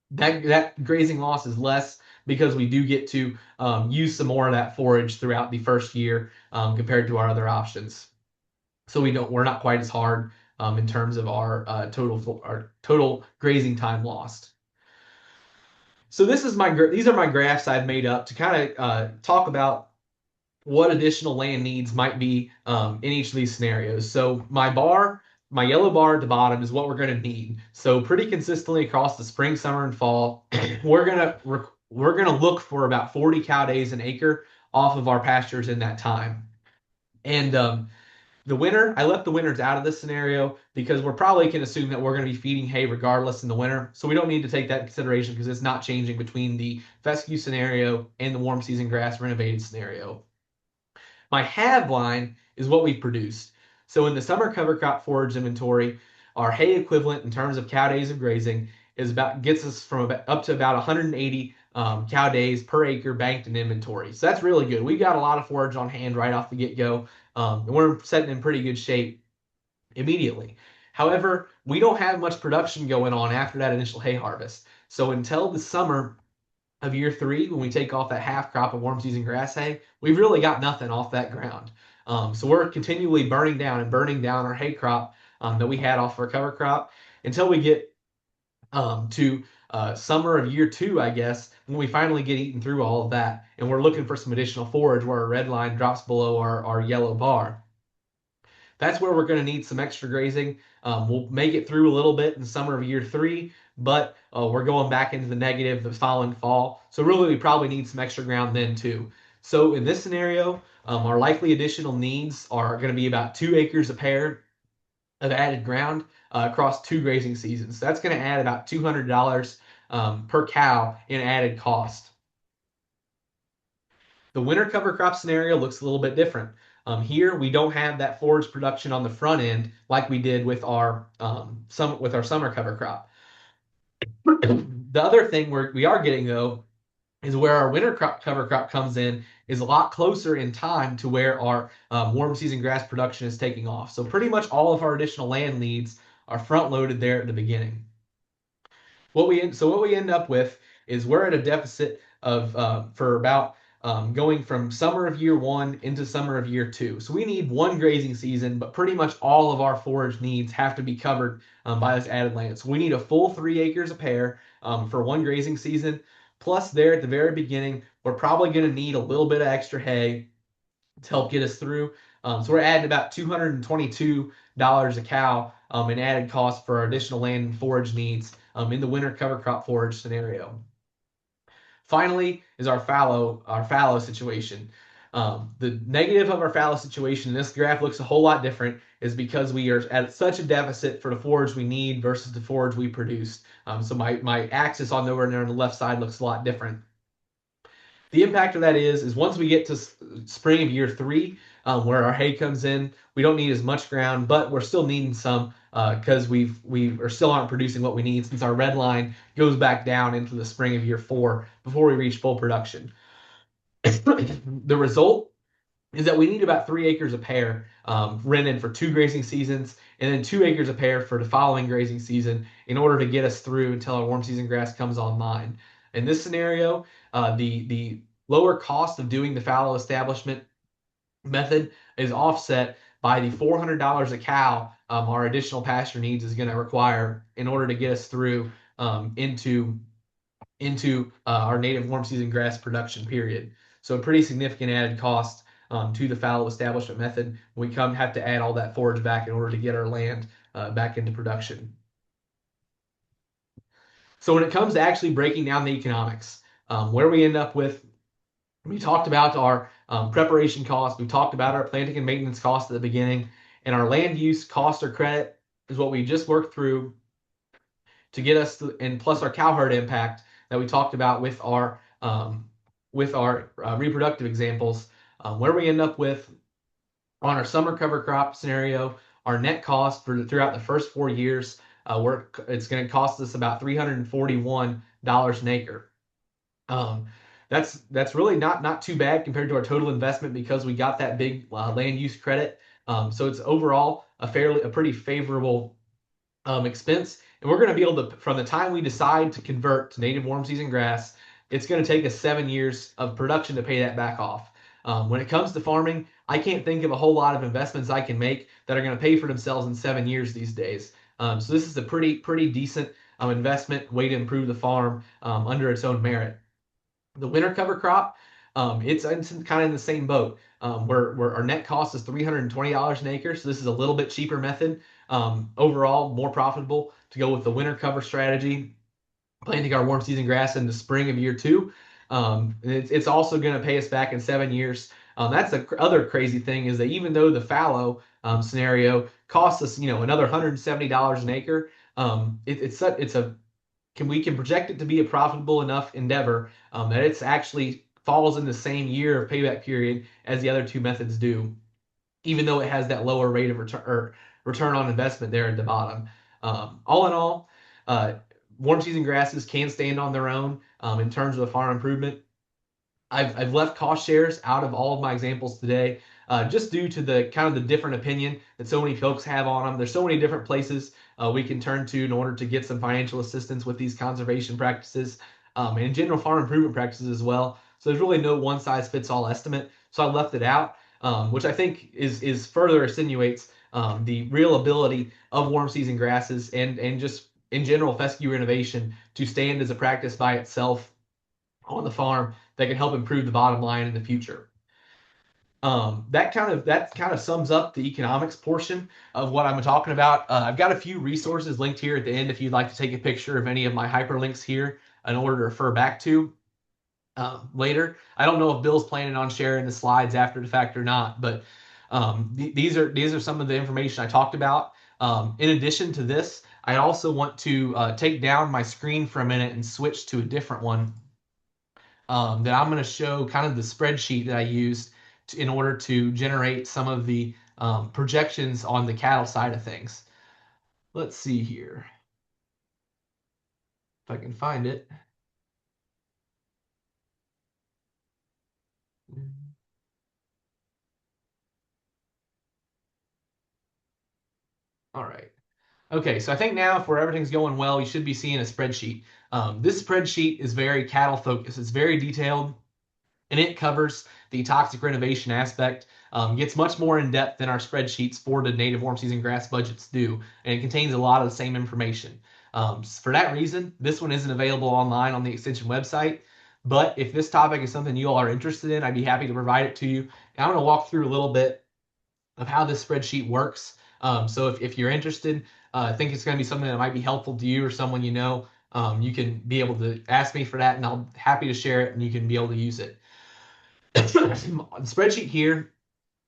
That grazing loss is less because we do get to use some more of that forage throughout the first year compared to our other options. So we're not quite as hard in terms of our total grazing time lost. So these are my graphs I've made up to kind of talk about what additional land needs might be in each of these scenarios. So my yellow bar at the bottom is what we're going to need. So pretty consistently across the spring, summer, and fall, we're gonna look for about 40 cow days an acre off of our pastures in that time. And the winter, I left the winters out of this scenario because we're probably can assume that we're going to be feeding hay regardless in the winter. So we don't need to take that in consideration because it's not changing between the fescue scenario and the warm season grass renovated scenario. My have line is what we've produced. So in the summer cover crop forage inventory, our hay equivalent in terms of cow days of grazing is about gets us from about, up to about 180 cow days per acre banked in inventory. So that's really good. We got a lot of forage on hand right off the get go, and we're setting in pretty good shape immediately. However, we don't have much production going on after that initial hay harvest. So until the summer of year three, when we take off that half crop of warm season grass hay, we've really got nothing off that ground. So we're continually burning down our hay crop that we had off our cover crop until we get to summer of year two, I guess, when we finally get eaten through all of that. And we're looking for some additional forage where our red line drops below our yellow bar. That's where we're going to need some extra grazing. We'll make it through a little bit in summer of year three, but we're going back into the negative the following fall. So really, we probably need some extra ground then too. So in this scenario, our likely additional needs are going to be about 2 acres a pair of added ground across 2 grazing seasons. So that's going to add about $200 per cow in added cost. The winter cover crop scenario looks a little bit different. Here we don't have that forage production on the front end like we did with our summer cover crop. The other thing we are getting though is where our cover crop comes in is a lot closer in time to where our warm season grass production is taking off. So pretty much all of our additional land needs are front loaded there at the beginning. What we end up with is we're at a deficit of for about going from summer of year one into summer of year two. So we need one grazing season, but pretty much all of our forage needs have to be covered by this added land. So we need a full 3 acres a pair for one grazing season. Plus, there at the very beginning, we're probably going to need a little bit of extra hay to help get us through. So we're adding about $222 a cow in added cost for our additional land and forage needs in the winter cover crop forage scenario. Finally, is our fallow situation. The negative of our fallow situation, this graph looks a whole lot different, is because we are at such a deficit for the forage we need versus the forage we produce. So my axis on over there on the left side looks a lot different. The impact of that is once we get to spring of year three, where our hay comes in, we don't need as much ground, but we're still needing some because we are still aren't producing what we need since our red line goes back down into the spring of year four before we reach full production. The result is that we need about 3 acres a pair rented for two grazing seasons, and then 2 acres a pair for the following grazing season in order to get us through until our warm season grass comes online. In this scenario, the lower cost of doing the fallow establishment method is offset by the $400 a cow our additional pasture needs is going to require in order to get us through into our native warm season grass production period. So a pretty significant added cost to the fallow establishment method. We have to add all that forage back in order to get our land back into production. So when it comes to actually breaking down the economics, where we end up with, we talked about our preparation costs, we talked about our planting and maintenance costs at the beginning, and our land use cost or credit is what we just worked through to get us to, and plus our cow herd impact that we talked about with our reproductive examples, where we end up with on our summer cover crop scenario, our net cost for throughout the first 4 years, it's going to cost us about $341 an acre. Um, that's really not too bad compared to our total investment because we got that big land use credit. So it's overall a pretty favorable expense. And we're going to be able to, from the time we decide to convert to native warm season grass, it's going to take us 7 years of production to pay that back off. When it comes to farming, I can't think of a whole lot of investments I can make that are going to pay for themselves in 7 years these days. So this is a pretty decent investment way to improve the farm under its own merit. The winter cover crop, it's kind of in the same boat. Where our net cost is $320 an acre, so this is a little bit cheaper method. Overall, more profitable to go with the winter cover strategy, planting our warm season grass in the spring of year two. It's also going to pay us back in 7 years. That's the other crazy thing is that even though the fallow scenario costs us, another $170 an acre, it's a we can project it to be a profitable enough endeavor that it's actually falls in the same year of payback period as the other two methods do, even though it has that lower rate of return on investment there at the bottom. All in all, warm season grasses can stand on their own in terms of the farm improvement. I've left cost shares out of all of my examples today, just due to the kind of the different opinion that so many folks have on them. There's so many different places we can turn to in order to get some financial assistance with these conservation practices and general farm improvement practices as well. So there's really no one size fits all estimate. So I left it out, which I think is further insinuates the real ability of warm season grasses and just in general fescue renovation to stand as a practice by itself on the farm that can help improve the bottom line in the future. That kind of sums up the economics portion of what I'm talking about. I've got a few resources linked here at the end if you'd like to take a picture of any of my hyperlinks here in order to refer back to later. I don't know if Bill's planning on sharing the slides after the fact or not, but these are some of the information I talked about. In addition to this, I also want to take down my screen for a minute and switch to a different one that I'm going to show kind of the spreadsheet that I used in order to generate some of the projections on the cattle side of things. Let's see here if I can find it. All right. Okay, so I think now if everything's going well, you should be seeing a spreadsheet. This spreadsheet is very cattle focused. It's very detailed. and it covers the toxic renovation aspect. Gets much more in depth than our spreadsheets for the native warm season grass budgets do, and it contains a lot of the same information. For that reason, this one isn't available online on the extension website. But if this topic is something you all are interested in, I'd be happy to provide it to you. And I'm going to walk through a little bit of how this spreadsheet works. So if you're interested, I think it's going to be something that might be helpful to you or someone you know. You can be able to ask me for that, and I'll happy to share it, and you can be able to use it. The spreadsheet here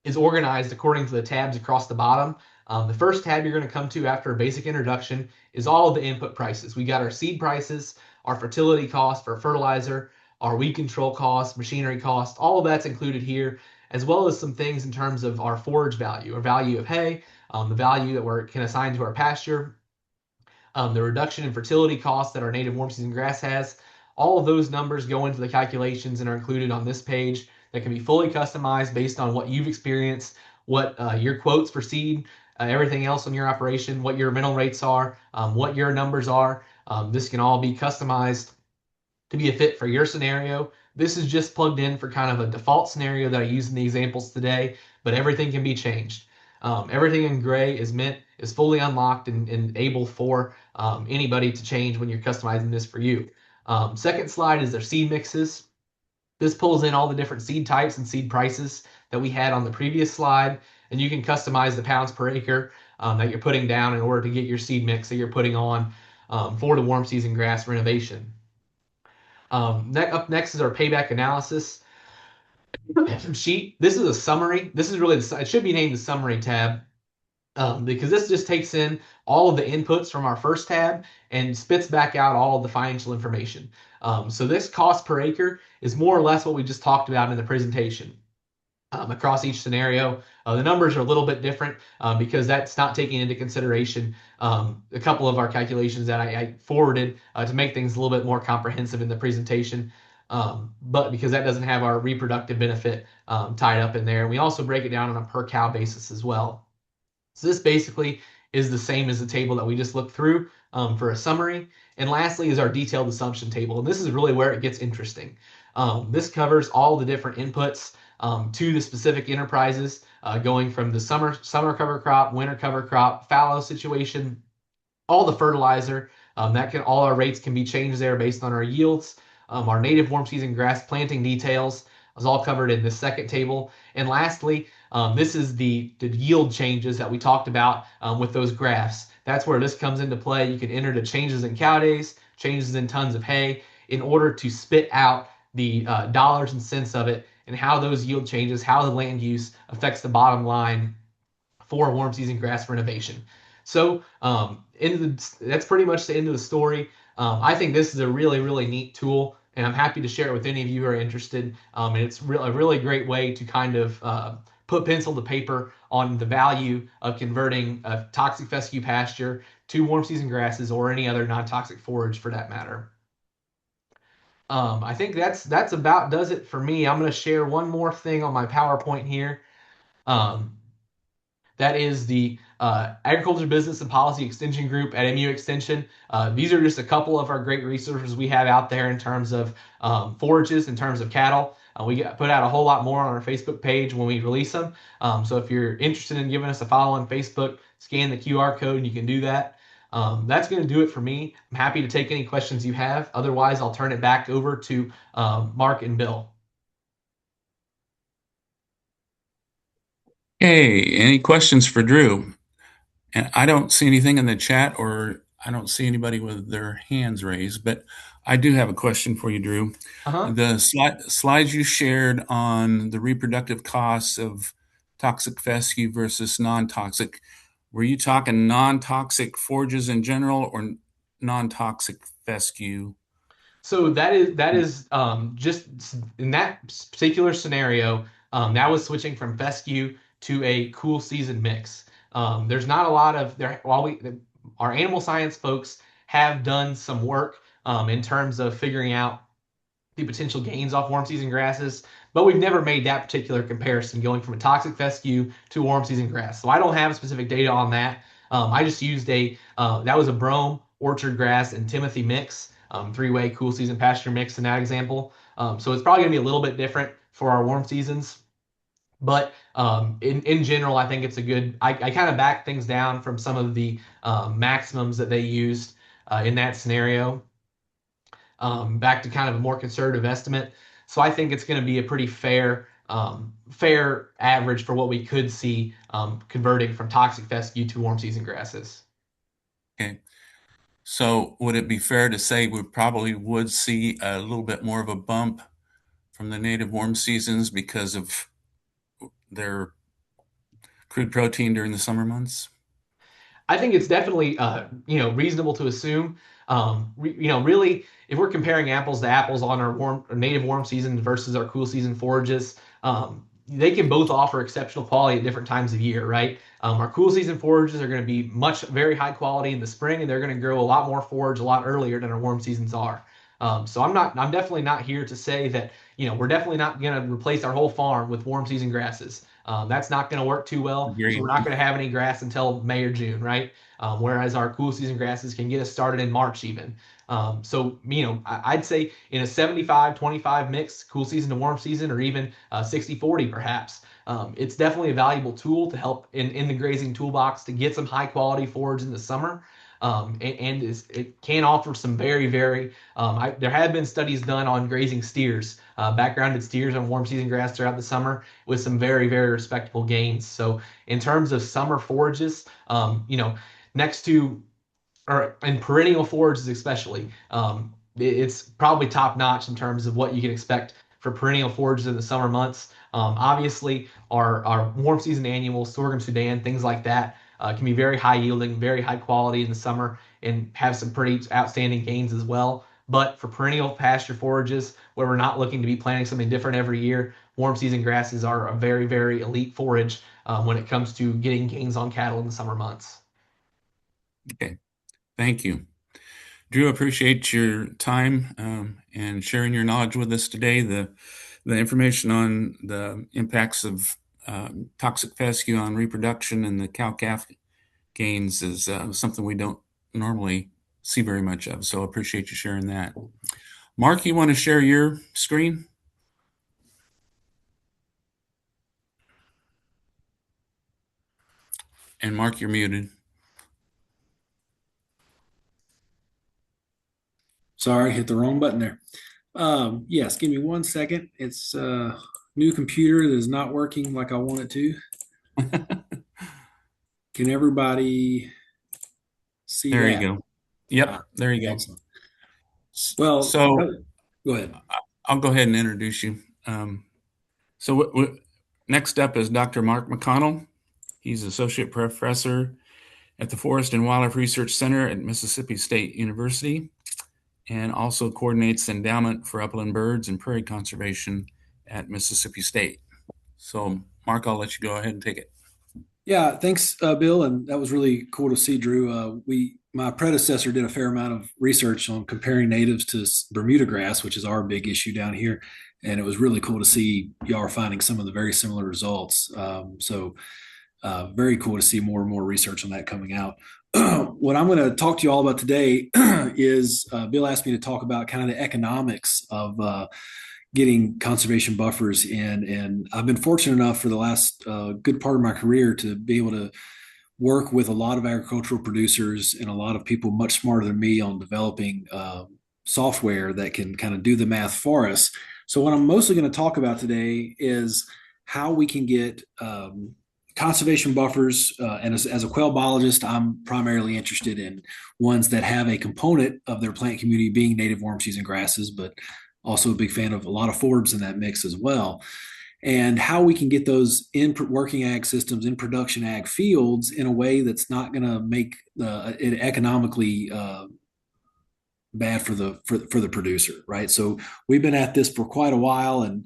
is organized according to the tabs across the bottom. The first tab you're going to come to after a basic introduction is all of the input prices. We got our seed prices, our fertility cost for fertilizer, our weed control cost, machinery cost, all of that's included here, as well as some things in terms of our forage value, our value of hay, the value that we can assign to our pasture, the reduction in fertility costs that our native warm season grass has. All of those numbers go into the calculations and are included on this page that can be fully customized based on what you've experienced, what your quotes for seed, everything else on your operation, what your rental rates are, what your numbers are. This can all be customized to be a fit for your scenario. This is just plugged in for kind of a default scenario that I use in the examples today, but everything can be changed. Everything in gray is fully unlocked and able for anybody to change when you're customizing this for you. Second slide is their seed mixes. This pulls in all the different seed types and seed prices that we had on the previous slide, and you can customize the pounds per acre that you're putting down in order to get your seed mix that you're putting on for the warm season grass renovation. Up next is our payback analysis sheet. This is a summary. This is really, it should be named the summary tab because this just takes in all of the inputs from our first tab and spits back out all of the financial information. So this cost per acre is more or less what we just talked about in the presentation. Across each scenario. The numbers are a little bit different because that's not taking into consideration a couple of our calculations that I forwarded to make things a little bit more comprehensive in the presentation. But because that doesn't have our reproductive benefit tied up in there. We also break it down on a per cow basis as well. So this basically is the same as the table that we just looked through for a summary. And lastly is our detailed assumption table. And this is really where it gets interesting. This covers all the different inputs to the specific enterprises, going from the summer cover crop, winter cover crop, fallow situation, all the fertilizer. All our rates can be changed there based on our yields. Our native warm season grass planting details is all covered in this second table. And lastly, this is the yield changes that we talked about with those graphs. That's where this comes into play. You can enter the changes in cow days, changes in tons of hay in order to spit out the dollars and cents of it and how those yield changes, how the land use affects the bottom line for warm season grass renovation. So that's pretty much the end of the story. I think this is a really, really neat tool, and I'm happy to share it with any of you who are interested. And it's a really great way to kind of put pencil to paper on the value of converting a toxic fescue pasture to warm season grasses or any other non-toxic forage for that matter. I think that's about does it for me. I'm going to share one more thing on my PowerPoint here. Um, that is the Agriculture Business and Policy Extension Group at MU Extension. These are just a couple of our great resources we have out there in terms of forages, in terms of cattle. We put out a whole lot more on our Facebook page when we release them. So if you're interested in giving us a follow on Facebook, scan the QR code and you can do that. That's going to do it for me. I'm happy to take any questions you have. Otherwise, I'll turn it back over to Mark and Bill. Hey, any questions for Drew? And I don't see anything in the chat, or I don't see anybody with their hands raised, but I do have a question for you, Drew. Uh-huh. The slides you shared on the reproductive costs of toxic fescue versus non-toxic, were you talking non-toxic forages in general or non-toxic fescue? So that is just in that particular scenario, that was switching from fescue to a cool season mix. There's not a lot of there while our animal science folks have done some work in terms of figuring out the potential gains off warm season grasses, but we've never made that particular comparison going from a toxic fescue to warm season grass. So I don't have specific data on that. I just used that was a brome, orchard grass, and Timothy mix, three-way cool season pasture mix in that example. So it's probably going to be a little bit different for our warm seasons. But in general, I think it's a good. I kind of back things down from some of the maximums that they used in that scenario, back to kind of a more conservative estimate. So I think it's going to be a pretty fair average for what we could see converting from toxic fescue to warm season grasses. Okay. So would it be fair to say we probably would see a little bit more of a bump from the native warm seasons because of their crude protein during the summer months? I think it's definitely reasonable to assume. Really, if we're comparing apples to apples on our native warm season versus our cool season forages, they can both offer exceptional quality at different times of year, right? Our cool season forages are going to be very high quality in the spring, and they're going to grow a lot more forage a lot earlier than our warm seasons are. So I'm definitely not here to say that we're definitely not going to replace our whole farm with warm season grasses. That's not going to work too well. So we're Agreed. not going to have any grass until May or June, right? Whereas our cool season grasses can get us started in March even. So, I'd say in a 75-25 mix, cool season to warm season, or even 60-40 perhaps. It's definitely a valuable tool to help in the grazing toolbox to get some high quality forage in the summer. It can offer some there have been studies done on grazing steers, backgrounded steers on warm season grass throughout the summer with some very respectable gains. So in terms of summer forages, next to or in perennial forages especially, it's probably top notch in terms of what you can expect for perennial forages in the summer months. Obviously, our warm season annuals, sorghum Sudan, things like that, can be very high yielding, very high quality in the summer, and have some pretty outstanding gains as well. But for perennial pasture forages, where we're not looking to be planting something different every year, warm season grasses are a very elite forage when it comes to getting gains on cattle in the summer months. Okay. Thank you. Drew, appreciate your time and sharing your knowledge with us today. The information on the impacts of toxic fescue on reproduction and the cow-calf gains is something we don't normally see very much of. So appreciate you sharing that. Mark, you want to share your screen? And Mark, you're muted. Sorry, hit the wrong button there. Yes, give me 1 second. It's a new computer that is not working like I want it to. Can everybody see There you that? go. Yep, Ah, there you go. excellent. Well, So go ahead. I'll go ahead and introduce you. So next up is Dr. Mark McConnell. He's associate professor at the Forest and Wildlife Research Center at Mississippi State University and also coordinates endowment for upland birds and prairie conservation at Mississippi State. So, Mark, I'll let you go ahead and take it. Yeah, thanks, Bill, and that was really cool to see, Drew. My predecessor did a fair amount of research on comparing natives to Bermuda grass, which is our big issue down here, and it was really cool to see y'all are finding some of the very similar results. Very cool to see more and more research on that coming out. What I'm going to talk to you all about today is Bill asked me to talk about kind of the economics of getting conservation buffers in. And I've been fortunate enough for the last good part of my career to be able to work with a lot of agricultural producers and a lot of people much smarter than me on developing software that can kind of do the math for us. So what I'm mostly going to talk about today is how we can get conservation buffers. And as a quail biologist, I'm primarily interested in ones that have a component of their plant community being native warm season grasses, but also a big fan of a lot of forbs in that mix as well. And how we can get those in working ag systems, in production ag fields in a way that's not going to make it economically bad for the producer, right? So we've been at this for quite a while, and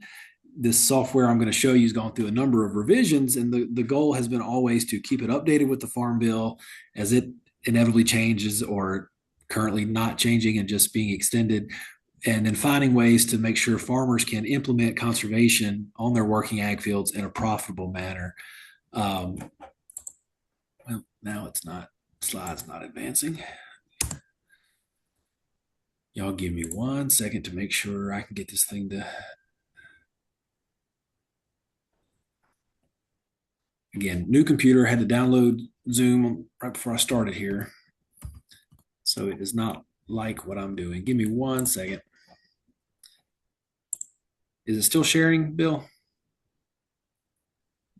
this software I'm going to show you has gone through a number of revisions, and the goal has been always to keep it updated with the Farm Bill as it inevitably changes or currently not changing and just being extended, and then finding ways to make sure farmers can implement conservation on their working ag fields in a profitable manner. Well, now it's not, slide's not advancing. Y'all give me 1 second to make sure I can get this thing to. Again, new computer, had to download Zoom right before I started here. So it does not like what I'm doing. Give me 1 second. Is it still sharing, Bill?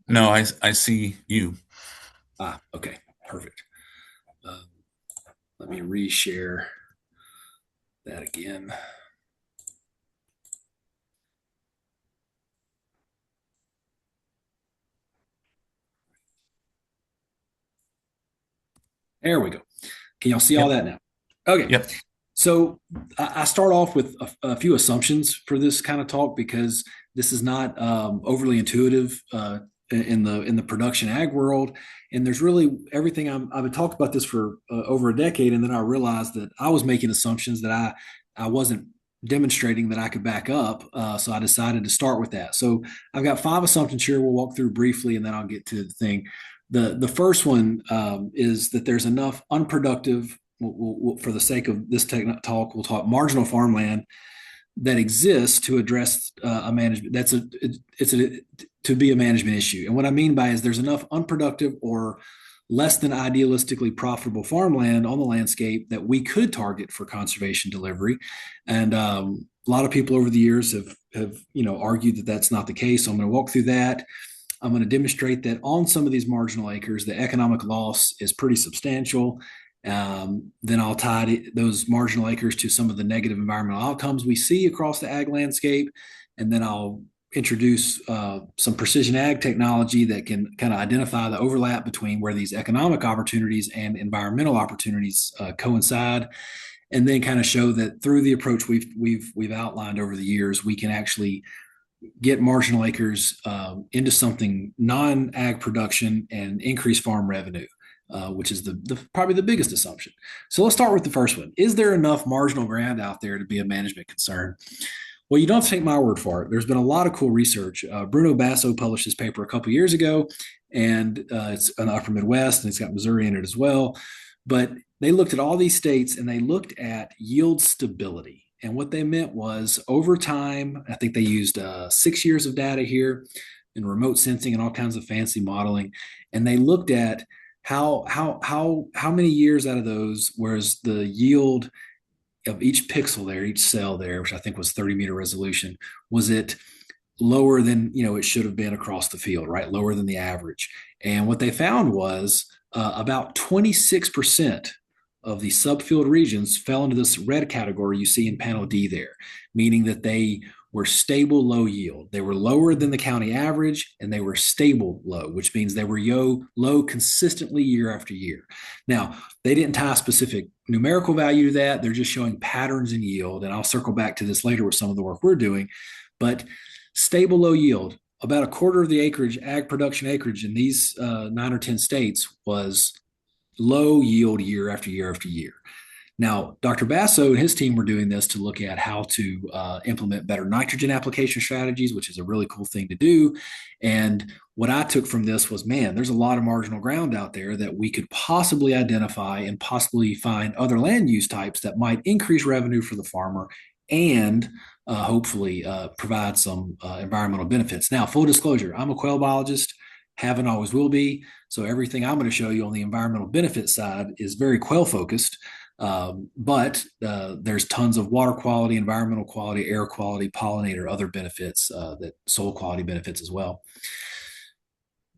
No, I see you. Okay, perfect. Let me reshare that again. There we go. Can y'all see all that now? Okay. Yep. So I start off with a few assumptions for this kind of talk because this is not overly intuitive in the production ag world, and there's really everything. I've been talking about this for over a decade, and then I realized that I was making assumptions that I wasn't demonstrating that I could back up. So I decided to start with that. So I've got 5 assumptions here. We'll walk through briefly, and then I'll get to the thing. The first one is that there's enough unproductive. For the sake of this talk, we'll talk marginal farmland that exists to address a management. To be a management issue. And what I mean by is there's enough unproductive or less than idealistically profitable farmland on the landscape that we could target for conservation delivery. And a lot of people over the years have argued that that's not the case. So I'm going to walk through that. I'm going to demonstrate that on some of these marginal acres, the economic loss is pretty substantial. Then I'll tie those marginal acres to some of the negative environmental outcomes we see across the ag landscape. And then I'll introduce some precision ag technology that can kind of identify the overlap between where these economic opportunities and environmental opportunities coincide. And then kind of show that through the approach we've outlined over the years, we can actually get marginal acres into something non-ag production and increase farm revenue, which is probably the biggest assumption. So let's start with the first one. Is there enough marginal ground out there to be a management concern? Well, you don't have to take my word for it. There's been a lot of cool research. Bruno Basso published this paper a couple years ago, and it's in the upper Midwest, and it's got Missouri in it as well. But they looked at all these states, and they looked at yield stability. And what they meant was over time, I think they used 6 years of data here in remote sensing and all kinds of fancy modeling. And they looked at how many years out of those was the yield of each pixel there, each cell there, which I think was 30-meter resolution, was it lower than it should have been across the field, right? Lower than the average. And what they found was about 26% of the subfield regions fell into this red category you see in panel D there, meaning that they were stable low yield. They were lower than the county average, and they were stable low, which means they were low consistently year after year. Now, they didn't tie a specific numerical value to that. They're just showing patterns in yield, and I'll circle back to this later with some of the work we're doing. But stable low yield, about a quarter of the acreage, ag production acreage in these 9 or 10 states was low yield year after year after year. Now, Dr. Basso and his team were doing this to look at how to implement better nitrogen application strategies, which is a really cool thing to do. And what I took from this was, man, there's a lot of marginal ground out there that we could possibly identify and possibly find other land use types that might increase revenue for the farmer and hopefully provide some environmental benefits. Now, full disclosure, I'm a quail biologist, have and always will be. So everything I'm going to show you on the environmental benefit side is very quail focused. But there's tons of water quality, environmental quality, air quality, pollinator, other benefits, that soil quality benefits as well.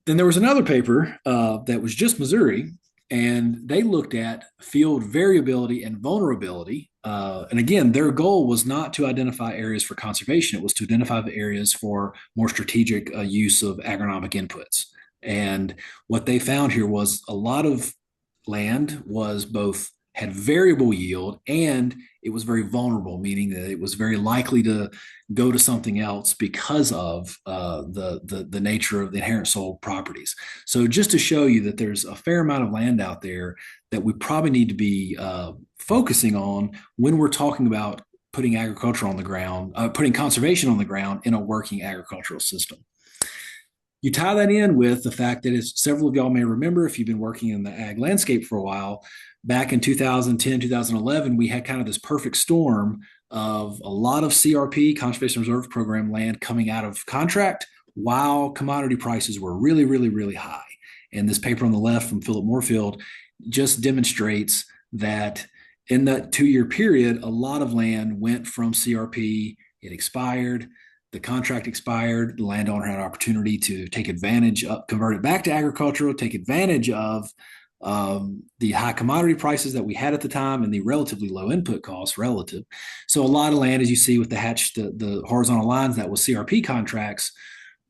Then there was another paper that was just Missouri, and they looked at field variability and vulnerability. And again, their goal was not to identify areas for conservation. It was to identify the areas for more strategic use of agronomic inputs. And what they found here was a lot of land was both had variable yield and it was very vulnerable, meaning that it was very likely to go to something else because of the nature of the inherent soil properties. So just to show you that there's a fair amount of land out there that we probably need to be focusing on when we're talking about putting agriculture on the ground, putting conservation on the ground in a working agricultural system. You tie that in with the fact that, as several of y'all may remember, if you've been working in the ag landscape for a while, back in 2010, 2011, we had kind of this perfect storm of a lot of CRP, Conservation Reserve Program land, coming out of contract while commodity prices were really, really, really high. And this paper on the left from Philip Moorfield just demonstrates that in that 2 year period, a lot of land went from CRP, it expired, the contract expired, the landowner had an opportunity to take advantage of, convert it back to agricultural, take advantage of the high commodity prices that we had at the time and the relatively low input costs relative. So a lot of land, as you see with the hatched, the horizontal lines, that was CRP contracts,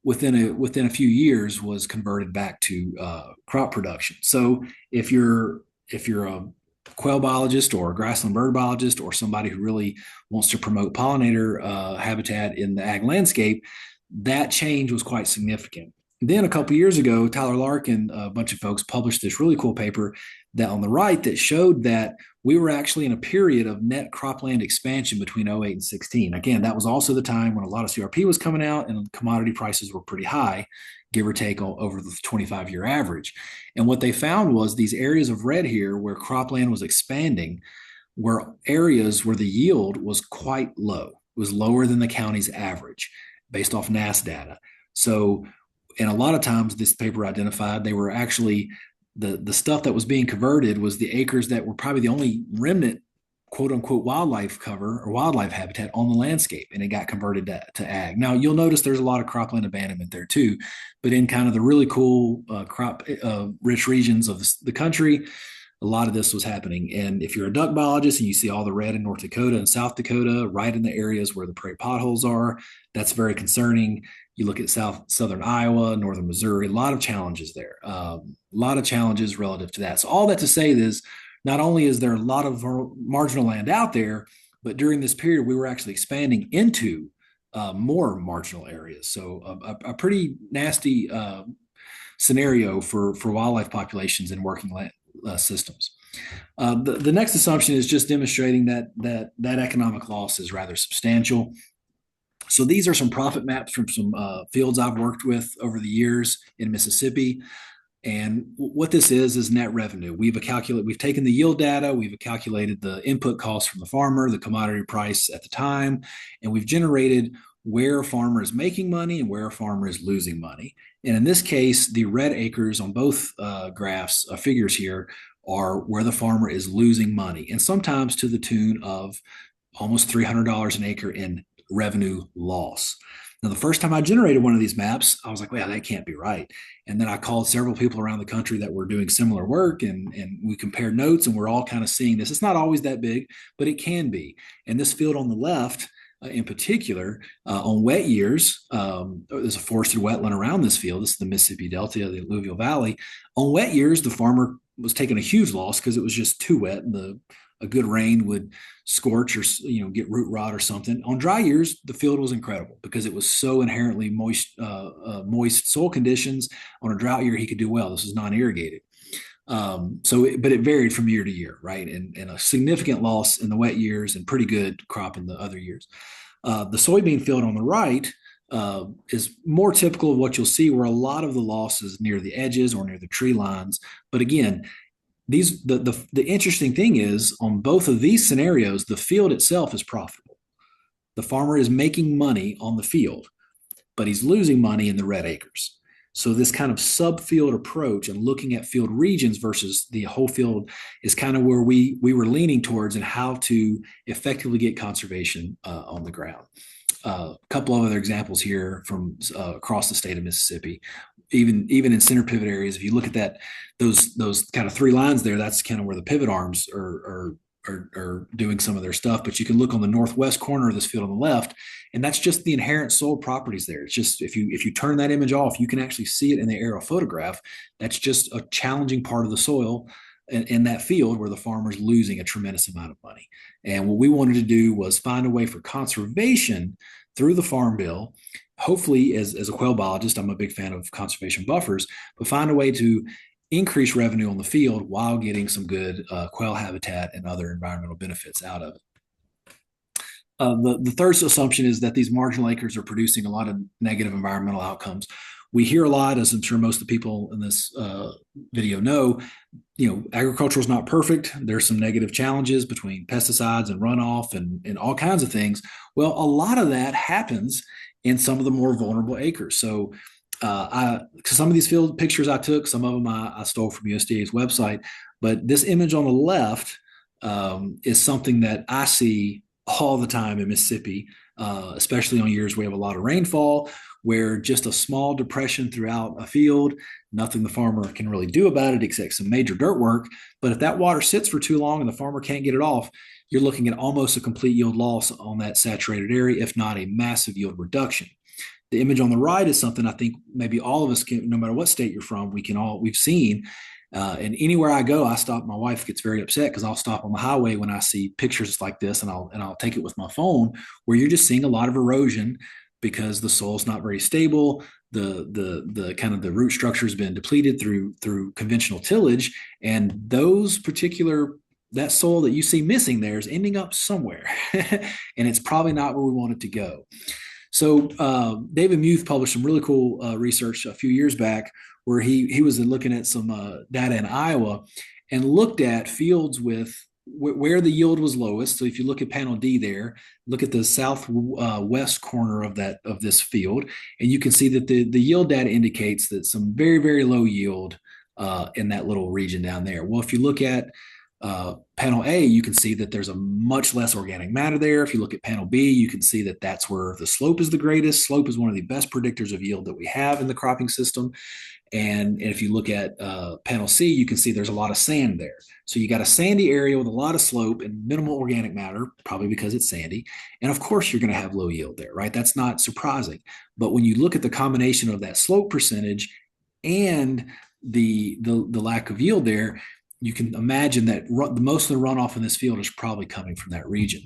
within a few years was converted back to crop production. So if you're a quail biologist or a grassland bird biologist or somebody who really wants to promote pollinator habitat in the ag landscape, that change was quite significant. Then a couple of years ago, Tyler Larkin, a bunch of folks, published this really cool paper that on the right that showed that we were actually in a period of net cropland expansion between 08 and 16. Again, that was also the time when a lot of CRP was coming out and commodity prices were pretty high, give or take over the 25-year average. And what they found was these areas of red here where cropland was expanding were areas where the yield was quite low. It was lower than the county's average based off NASS data. So, and a lot of times this paper identified they were actually the stuff that was being converted was the acres that were probably the only remnant quote unquote wildlife cover or wildlife habitat on the landscape, and it got converted to ag. Now you'll notice there's a lot of cropland abandonment there too, but in kind of the really cool crop rich regions of the country, a lot of this was happening. And if you're a duck biologist and you see all the red in North Dakota and South Dakota, right in the areas where the prairie potholes are, that's very concerning. You look at southern Iowa, northern Missouri, a lot of challenges there. A lot of challenges relative to that. So all that to say is, not only is there a lot of marginal land out there, but during this period, we were actually expanding into more marginal areas. So a pretty nasty scenario for wildlife populations in working land systems. The next assumption is just demonstrating that economic loss is rather substantial. So these are some profit maps from some fields I've worked with over the years in Mississippi. And what this is net revenue. We've taken the yield data, we've calculated the input costs from the farmer, the commodity price at the time, and we've generated where a farmer is making money and where a farmer is losing money. And in this case, the red acres on both graphs, figures here, are where the farmer is losing money, and sometimes to the tune of almost $300 an acre in revenue loss. Now, the first time I generated one of these maps, I was like, well, that can't be right. And then I called several people around the country that were doing similar work, and we compared notes, and we're all kind of seeing this. It's not always that big, but it can be. And this field on the left, in particular, on wet years, there's a forested wetland around this field. This is the Mississippi Delta, the alluvial valley. On wet years, the farmer was taking a huge loss because it was just too wet, and a good rain would scorch or get root rot or something. On dry years, the field was incredible because it was so inherently moist soil conditions. On a drought year, he could do well. This is non-irrigated. But it varied from year to year, right? And a significant loss in the wet years and pretty good crop in the other years. The soybean field on the right is more typical of what you'll see, where a lot of the losses near the edges or near the tree lines. But again, the interesting thing is, on both of these scenarios, the field itself is profitable. The farmer is making money on the field, but he's losing money in the red acres. So this kind of subfield approach and looking at field regions versus the whole field is kind of where we were leaning towards, and how to effectively get conservation on the ground. A couple of other examples here from across the state of Mississippi. Even in center pivot areas, if you look at those kind of three lines there, that's kind of where the pivot arms are doing some of their stuff. But you can look on the northwest corner of this field on the left, and that's just the inherent soil properties there. It's just, if you turn that image off, you can actually see it in the aerial photograph. That's just a challenging part of the soil in that field where the farmer's losing a tremendous amount of money. And what we wanted to do was find a way for conservation through the Farm Bill. Hopefully, as a quail biologist, I'm a big fan of conservation buffers, but find a way to increase revenue on the field while getting some good quail habitat and other environmental benefits out of it. The third assumption is that these marginal acres are producing a lot of negative environmental outcomes. we hear a lot, as I'm sure most of the people in this video know, agriculture is not perfect. There's some negative challenges between pesticides and runoff and all kinds of things. Well, a lot of that happens in some of the more vulnerable acres. So some of these field pictures I took, some of them I stole from USDA's website, but this image on the left is something that I see all the time in Mississippi, especially on years where we have a lot of rainfall, where just a small depression throughout a field, nothing the farmer can really do about it except some major dirt work. But if that water sits for too long and the farmer can't get it off, you're looking at almost a complete yield loss on that saturated area, if not a massive yield reduction. The image on the right is something I think maybe all of us can, no matter what state you're from, we've seen. And anywhere I go, I stop. My wife gets very upset because I'll stop on the highway when I see pictures like this, and I'll take it with my phone, where you're just seeing a lot of erosion because the soil's not very stable. The kind of the root structure has been depleted through conventional tillage, and that soil that you see missing there is ending up somewhere, and it's probably not where we want it to go. So David Muth published some really cool research a few years back where he was looking at some data in Iowa and looked at fields with where the yield was lowest. So if you look at panel D there, look at the southwest corner of this field, and you can see that the yield data indicates that some very, very low yield in that little region down there. Well, if you look at panel A, you can see that there's a much less organic matter there. If you look at panel B, you can see that that's where the slope is the greatest. Slope is one of the best predictors of yield that we have in the cropping system. And if you look at panel C, you can see there's a lot of sand there. So you got a sandy area with a lot of slope and minimal organic matter, probably because it's sandy. And of course, you're going to have low yield there, right? That's not surprising. But when you look at the combination of that slope percentage and the lack of yield there, you can imagine that most of the runoff in this field is probably coming from that region.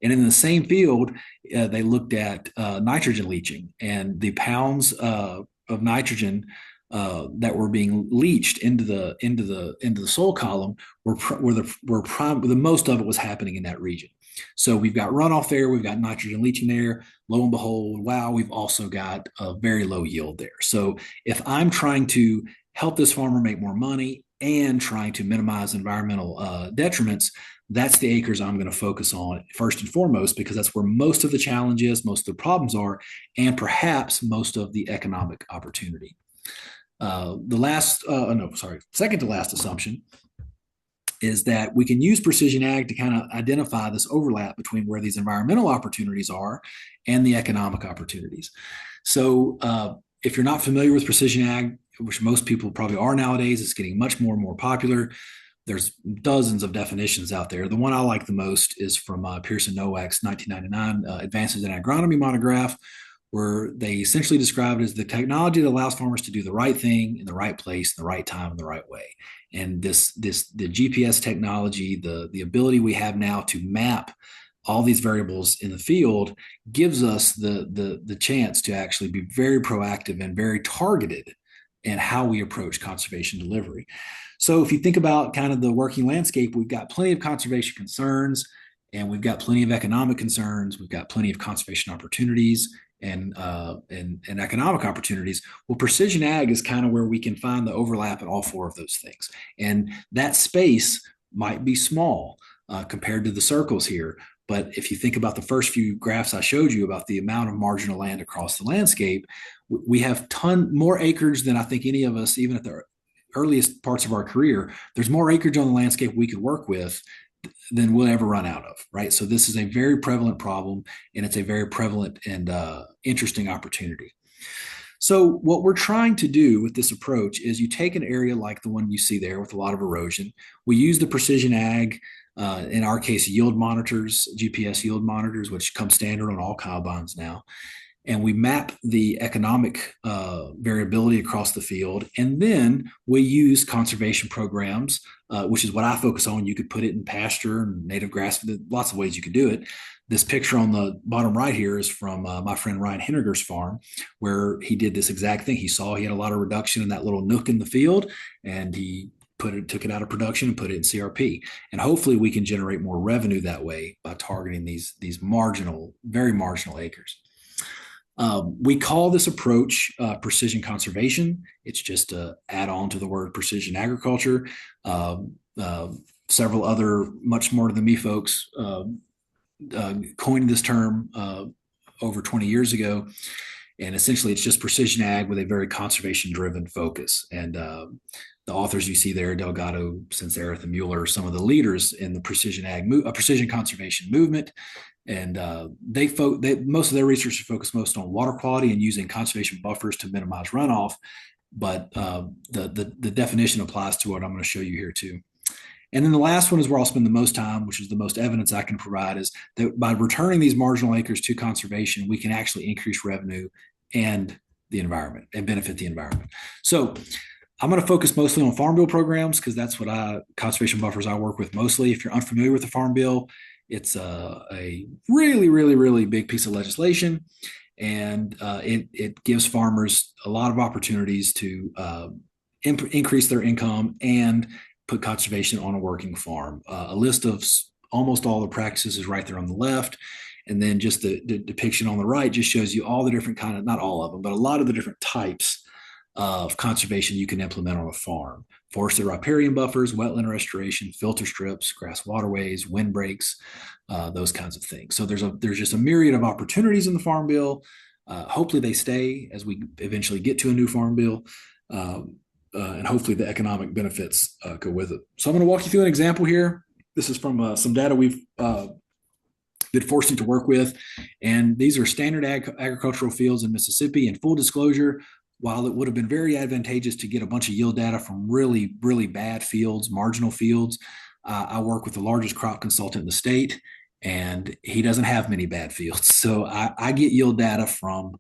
And in the same field, they looked at nitrogen leaching, and the pounds of nitrogen that were being leached into the soil column were the most of it was happening in that region. So we've got runoff there, we've got nitrogen leaching there. Lo and behold, wow, we've also got a very low yield there. So if I'm trying to help this farmer make more money and trying to minimize environmental detriments, that's the acres I'm going to focus on first and foremost, because that's where most of the challenge is, most of the problems are, and perhaps most of the economic opportunity. Second to last assumption is that we can use precision ag to kind of identify this overlap between where these environmental opportunities are and the economic opportunities. So if you're not familiar with precision ag, which most people probably are nowadays, it's getting much more and more popular. There's dozens of definitions out there. The one I like the most is from Pearson Nowak's 1999 Advances in Agronomy monograph, where they essentially describe it as the technology that allows farmers to do the right thing in the right place, in the right time, in the right way. And the GPS technology, the ability we have now to map all these variables in the field gives us the chance to actually be very proactive and very targeted in how we approach conservation delivery. So if you think about kind of the working landscape, we've got plenty of conservation concerns, and we've got plenty of economic concerns. We've got plenty of conservation opportunities and economic opportunities. Well, precision ag is kind of where we can find the overlap in all four of those things. And that space might be small compared to the circles here. But if you think about the first few graphs I showed you about the amount of marginal land across the landscape, we have more acreage than I think any of us, even at the earliest parts of our career, there's more acreage on the landscape we could work with than we'll ever run out of, right? So this is a very prevalent problem, and it's a very prevalent and interesting opportunity. So what we're trying to do with this approach is you take an area like the one you see there with a lot of erosion. We use the precision ag, in our case, yield monitors, GPS yield monitors, which come standard on all combines now. And we map the economic variability across the field. And then we use conservation programs, which is what I focus on. You could put it in pasture and native grass, lots of ways you could do it. This picture on the bottom right here is from my friend Ryan Henniger's farm, where he did this exact thing. He saw he had a lot of reduction in that little nook in the field, and he took it out of production and put it in CRP. And hopefully we can generate more revenue that way by targeting these marginal, very marginal acres. We call this approach precision conservation. It's just an add-on to the word precision agriculture. Several other much smarter than me folks coined this term over 20 years ago. And essentially, it's just precision ag with a very conservation-driven focus. And the authors you see there, Delgado, Sincerath, and Mueller, are some of the leaders in the precision ag, precision conservation movement. And most of their research is focused most on water quality and using conservation buffers to minimize runoff. But the definition applies to what I'm going to show you here too. And then the last one is where I'll spend the most time, which is the most evidence I can provide, is that by returning these marginal acres to conservation, we can actually increase revenue and the environment and benefit the environment. So I'm going to focus mostly on farm bill programs because that's what conservation buffers I work with mostly. If you're unfamiliar with the farm bill, it's a really, really, really big piece of legislation, and it gives farmers a lot of opportunities to increase their income and put conservation on a working farm. A list of almost all the practices is right there on the left. And then just the depiction on the right just shows you all the different not all of them, but a lot of the different types of conservation you can implement on a farm. Forested riparian buffers, wetland restoration, filter strips, grass waterways, windbreaks, those kinds of things. So there's just a myriad of opportunities in the farm bill. Hopefully they stay as we eventually get to a new farm bill. And hopefully the economic benefits go with it. So I'm going to walk you through an example here. This is from some data we've been forced to work with. And these are standard agricultural fields in Mississippi. And full disclosure, while it would have been very advantageous to get a bunch of yield data from really, really bad fields, marginal fields, I work with the largest crop consultant in the state, and he doesn't have many bad fields. So I get yield data from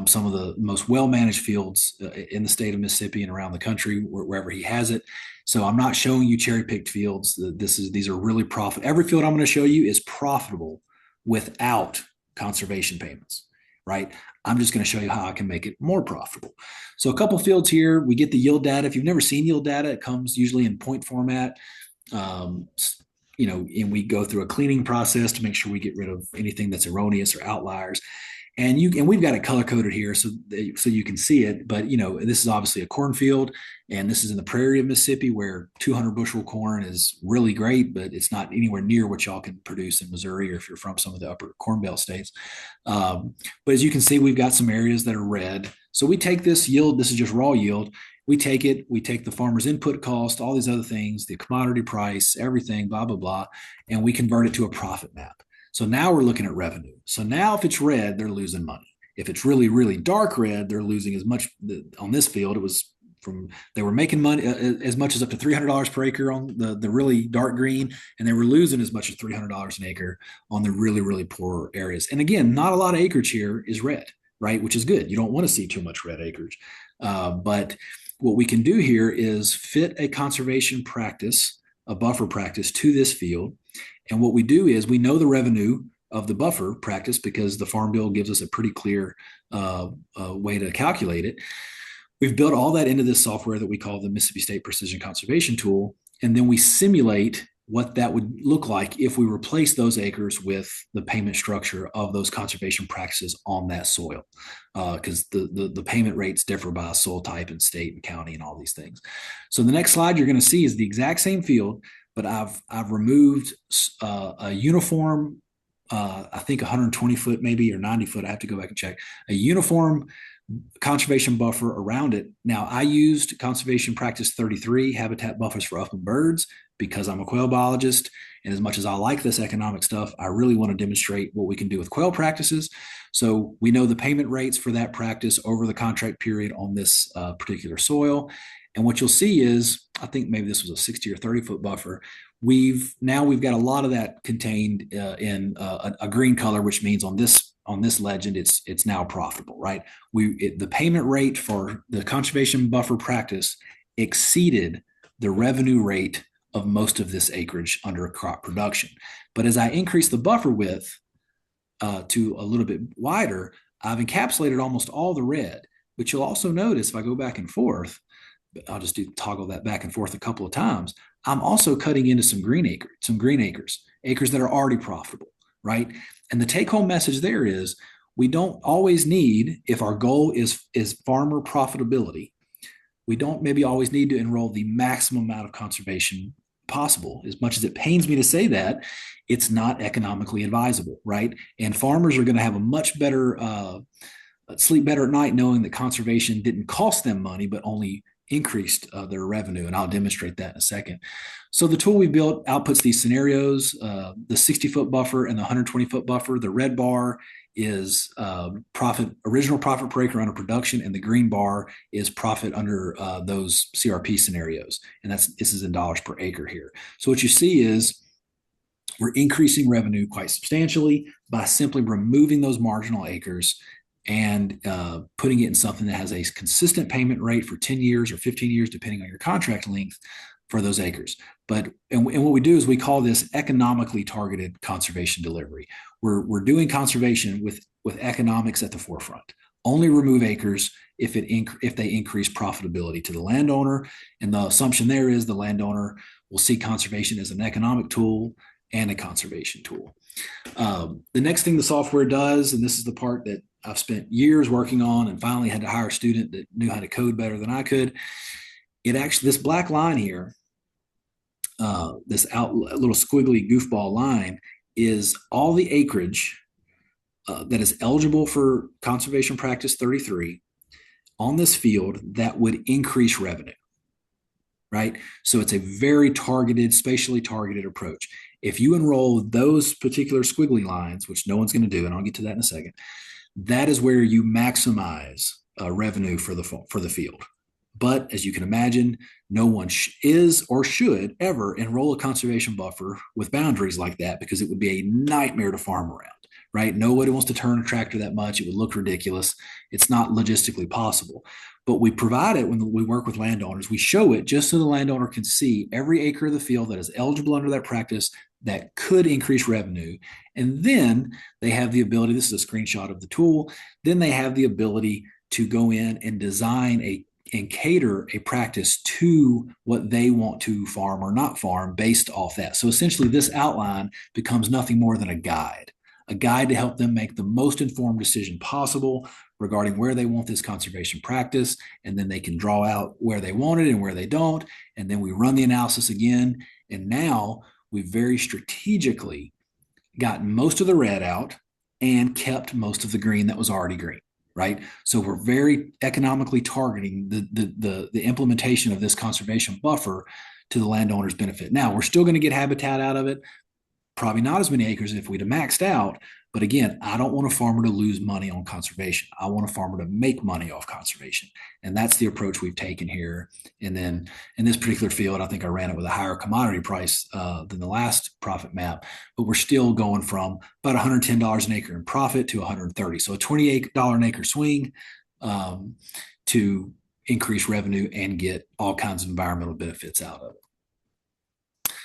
some of the most well-managed fields in the state of Mississippi and around the country, wherever he has it. So I'm not showing you cherry-picked fields. These are really profitable. Every field I'm going to show you is profitable without conservation payments, right? I'm just going to show you how I can make it more profitable. So a couple fields here, we get the yield data. If you've never seen yield data, it comes usually in point format. And we go through a cleaning process to make sure we get rid of anything that's erroneous or outliers. And we've got it color coded here so you can see it. But this is obviously a cornfield, and this is in the prairie of Mississippi where 200 bushel corn is really great, but it's not anywhere near what y'all can produce in Missouri or if you're from some of the upper Corn Belt states. But as you can see, we've got some areas that are red. So we take this yield. This is just raw yield. We take it. We take the farmer's input cost, all these other things, the commodity price, everything, blah blah blah, and we convert it to a profit map. So now we're looking at revenue. So now if it's red, they're losing money. If it's really, really dark red, they're losing as much. On this field, they were making money as much as up to $300 per acre on the really dark green, and they were losing as much as $300 an acre on the really, really poor areas. And again, not a lot of acreage here is red, right? Which is good. You don't want to see too much red acreage. But what we can do here is fit a conservation practice, a buffer practice to this field. And what we do is we know the revenue of the buffer practice because the Farm Bill gives us a pretty clear way to calculate it. We've built all that into this software that we call the Mississippi State Precision Conservation Tool. And then we simulate what that would look like if we replace those acres with the payment structure of those conservation practices on that soil. Because the payment rates differ by soil type and state and county and all these things. So the next slide you're going to see is the exact same field, but I've removed a uniform, I think 120 foot maybe or 90 foot. I have to go back and check. A uniform conservation buffer around it. Now I used conservation practice 33, habitat buffers for upland birds, because I'm a quail biologist. And as much as I like this economic stuff, I really want to demonstrate what we can do with quail practices. So we know the payment rates for that practice over the contract period on this particular soil. And what you'll see is, I think maybe this was a 60 or 30 foot buffer. We've got a lot of that contained in a green color, which means on this legend, it's now profitable, right? The payment rate for the conservation buffer practice exceeded the revenue rate of most of this acreage under crop production. But as I increase the buffer width to a little bit wider, I've encapsulated almost all the red. But you'll also notice if I go back and forth, I'll just toggle that back and forth a couple of times, I'm also cutting into some green acres that are already profitable, right? And the take-home message there is we don't always need, if our goal is farmer profitability, we don't maybe always need to enroll the maximum amount of conservation possible. As much as it pains me to say that, it's not economically advisable, right? And farmers are going to have a much better sleep better at night knowing that conservation didn't cost them money, but only increased their revenue. And I'll demonstrate that in a second. So the tool we built outputs these scenarios, the 60-foot buffer and the 120-foot buffer. The red bar is original profit per acre under production, and the green bar is profit under those CRP scenarios. And this is in dollars per acre here. So what you see is we're increasing revenue quite substantially by simply removing those marginal acres and putting it in something that has a consistent payment rate for 10 years or 15 years, depending on your contract length for those acres. And what we do is we call this economically targeted conservation delivery. We're doing conservation with economics at the forefront. Only remove acres if they increase profitability to the landowner. And the assumption there is the landowner will see conservation as an economic tool and a conservation tool. The next thing the software does, and this is the part that I've spent years working on and finally had to hire a student that knew how to code better than I could. This black line here, this little squiggly goofball line, is all the acreage that is eligible for Conservation Practice 33 on this field that would increase revenue, right? So it's a very targeted, spatially targeted approach. If you enroll those particular squiggly lines, which no one's going to do, and I'll get to that in a second, that is where you maximize revenue for the field. But as you can imagine, no one is or should ever enroll a conservation buffer with boundaries like that, because it would be a nightmare to farm around, right? Nobody wants to turn a tractor that much. It would look ridiculous. It's not logistically possible. But we provide it when we work with landowners. We show it just so the landowner can see every acre of the field that is eligible under that practice that could increase revenue. And then they have the ability, this is a screenshot of the tool, then they have the ability to go in and design and cater a practice to what they want to farm or not farm based off that. So essentially this outline becomes nothing more than a guide to help them make the most informed decision possible regarding where they want this conservation practice. And then they can draw out where they want it and where they don't. And then we run the analysis again. And now we've very strategically gotten most of the red out and kept most of the green that was already green, right? So we're very economically targeting the implementation of this conservation buffer to the landowner's benefit. Now, we're still going to get habitat out of it, probably not as many acres if we'd have maxed out. But again, I don't want a farmer to lose money on conservation. I want a farmer to make money off conservation. And that's the approach we've taken here. And then in this particular field, I think I ran it with a higher commodity price than the last profit map, but we're still going from about $110 an acre in profit to $130. So a $28 an acre swing to increase revenue and get all kinds of environmental benefits out of it.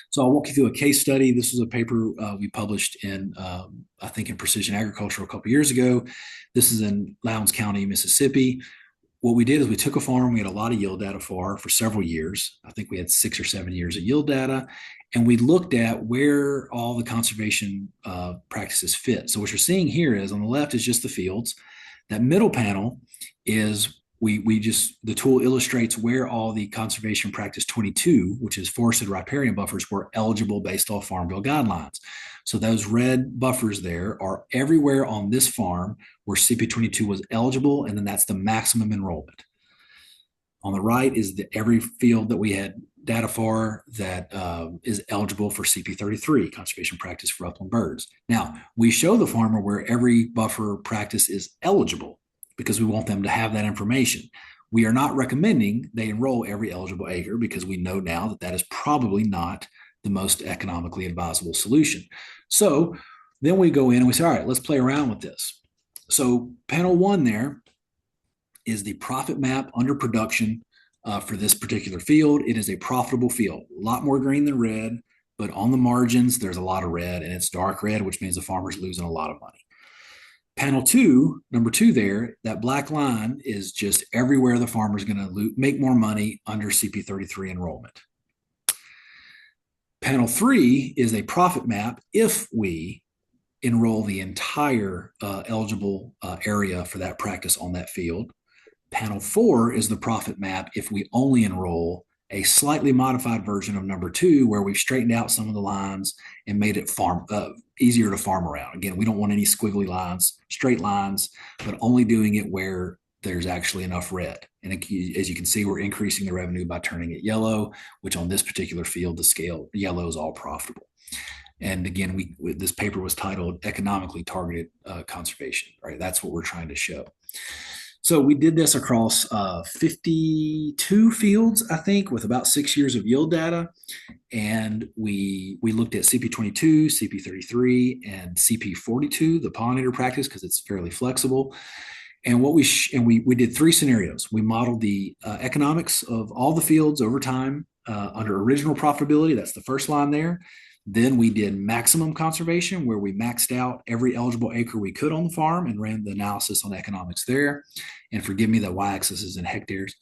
So I'll walk you through a case study. This was a paper we published in, I think, in Precision Agriculture a couple of years ago. This is in Lowndes County, Mississippi. What we did is we took a farm we had a lot of yield data for several years. I think we had 6 or 7 years of yield data. And we looked at where all the conservation practices fit. So what you're seeing here is on the left is just the fields. That middle panel is the tool illustrates where all the conservation practice 22, which is forested riparian buffers, were eligible based off Farm Bill guidelines. So those red buffers there are everywhere on this farm where CP22 was eligible, and then that's the maximum enrollment. On the right is every field that we had data for that is eligible for CP33, conservation practice for upland birds. Now, we show the farmer where every buffer practice is eligible, because we want them to have that information. We are not recommending they enroll every eligible acre, because we know now that is probably not the most economically advisable solution. So then we go in and we say, all right, let's play around with this. So panel 1 there is the profit map under production for this particular field. It is a profitable field, a lot more green than red, but on the margins, there's a lot of red, and it's dark red, which means the farmer's losing a lot of money. Panel 2, number 2 there, that black line is just everywhere the farmer's going to make more money under CP33 enrollment. Panel 3 is a profit map if we enroll the entire eligible area for that practice on that field. Panel 4 is the profit map if we only enroll a slightly modified version of number 2, where we've straightened out some of the lines and made it easier to farm around. Again, we don't want any squiggly lines, straight lines, but only doing it where there's actually enough red. And as you can see, we're increasing the revenue by turning it yellow, which on this particular field, the scale yellow is all profitable. And again, this paper was titled Economically Targeted Conservation, right? That's what we're trying to show. So we did this across 52 fields, I think, with about 6 years of yield data. And we looked at CP22, CP33, and CP42, the pollinator practice, because it's fairly flexible. And we did 3 scenarios. We modeled the economics of all the fields over time under original profitability. That's the first line there. Then we did maximum conservation, where we maxed out every eligible acre we could on the farm and ran the analysis on economics there. And forgive me, the y-axis is in hectares,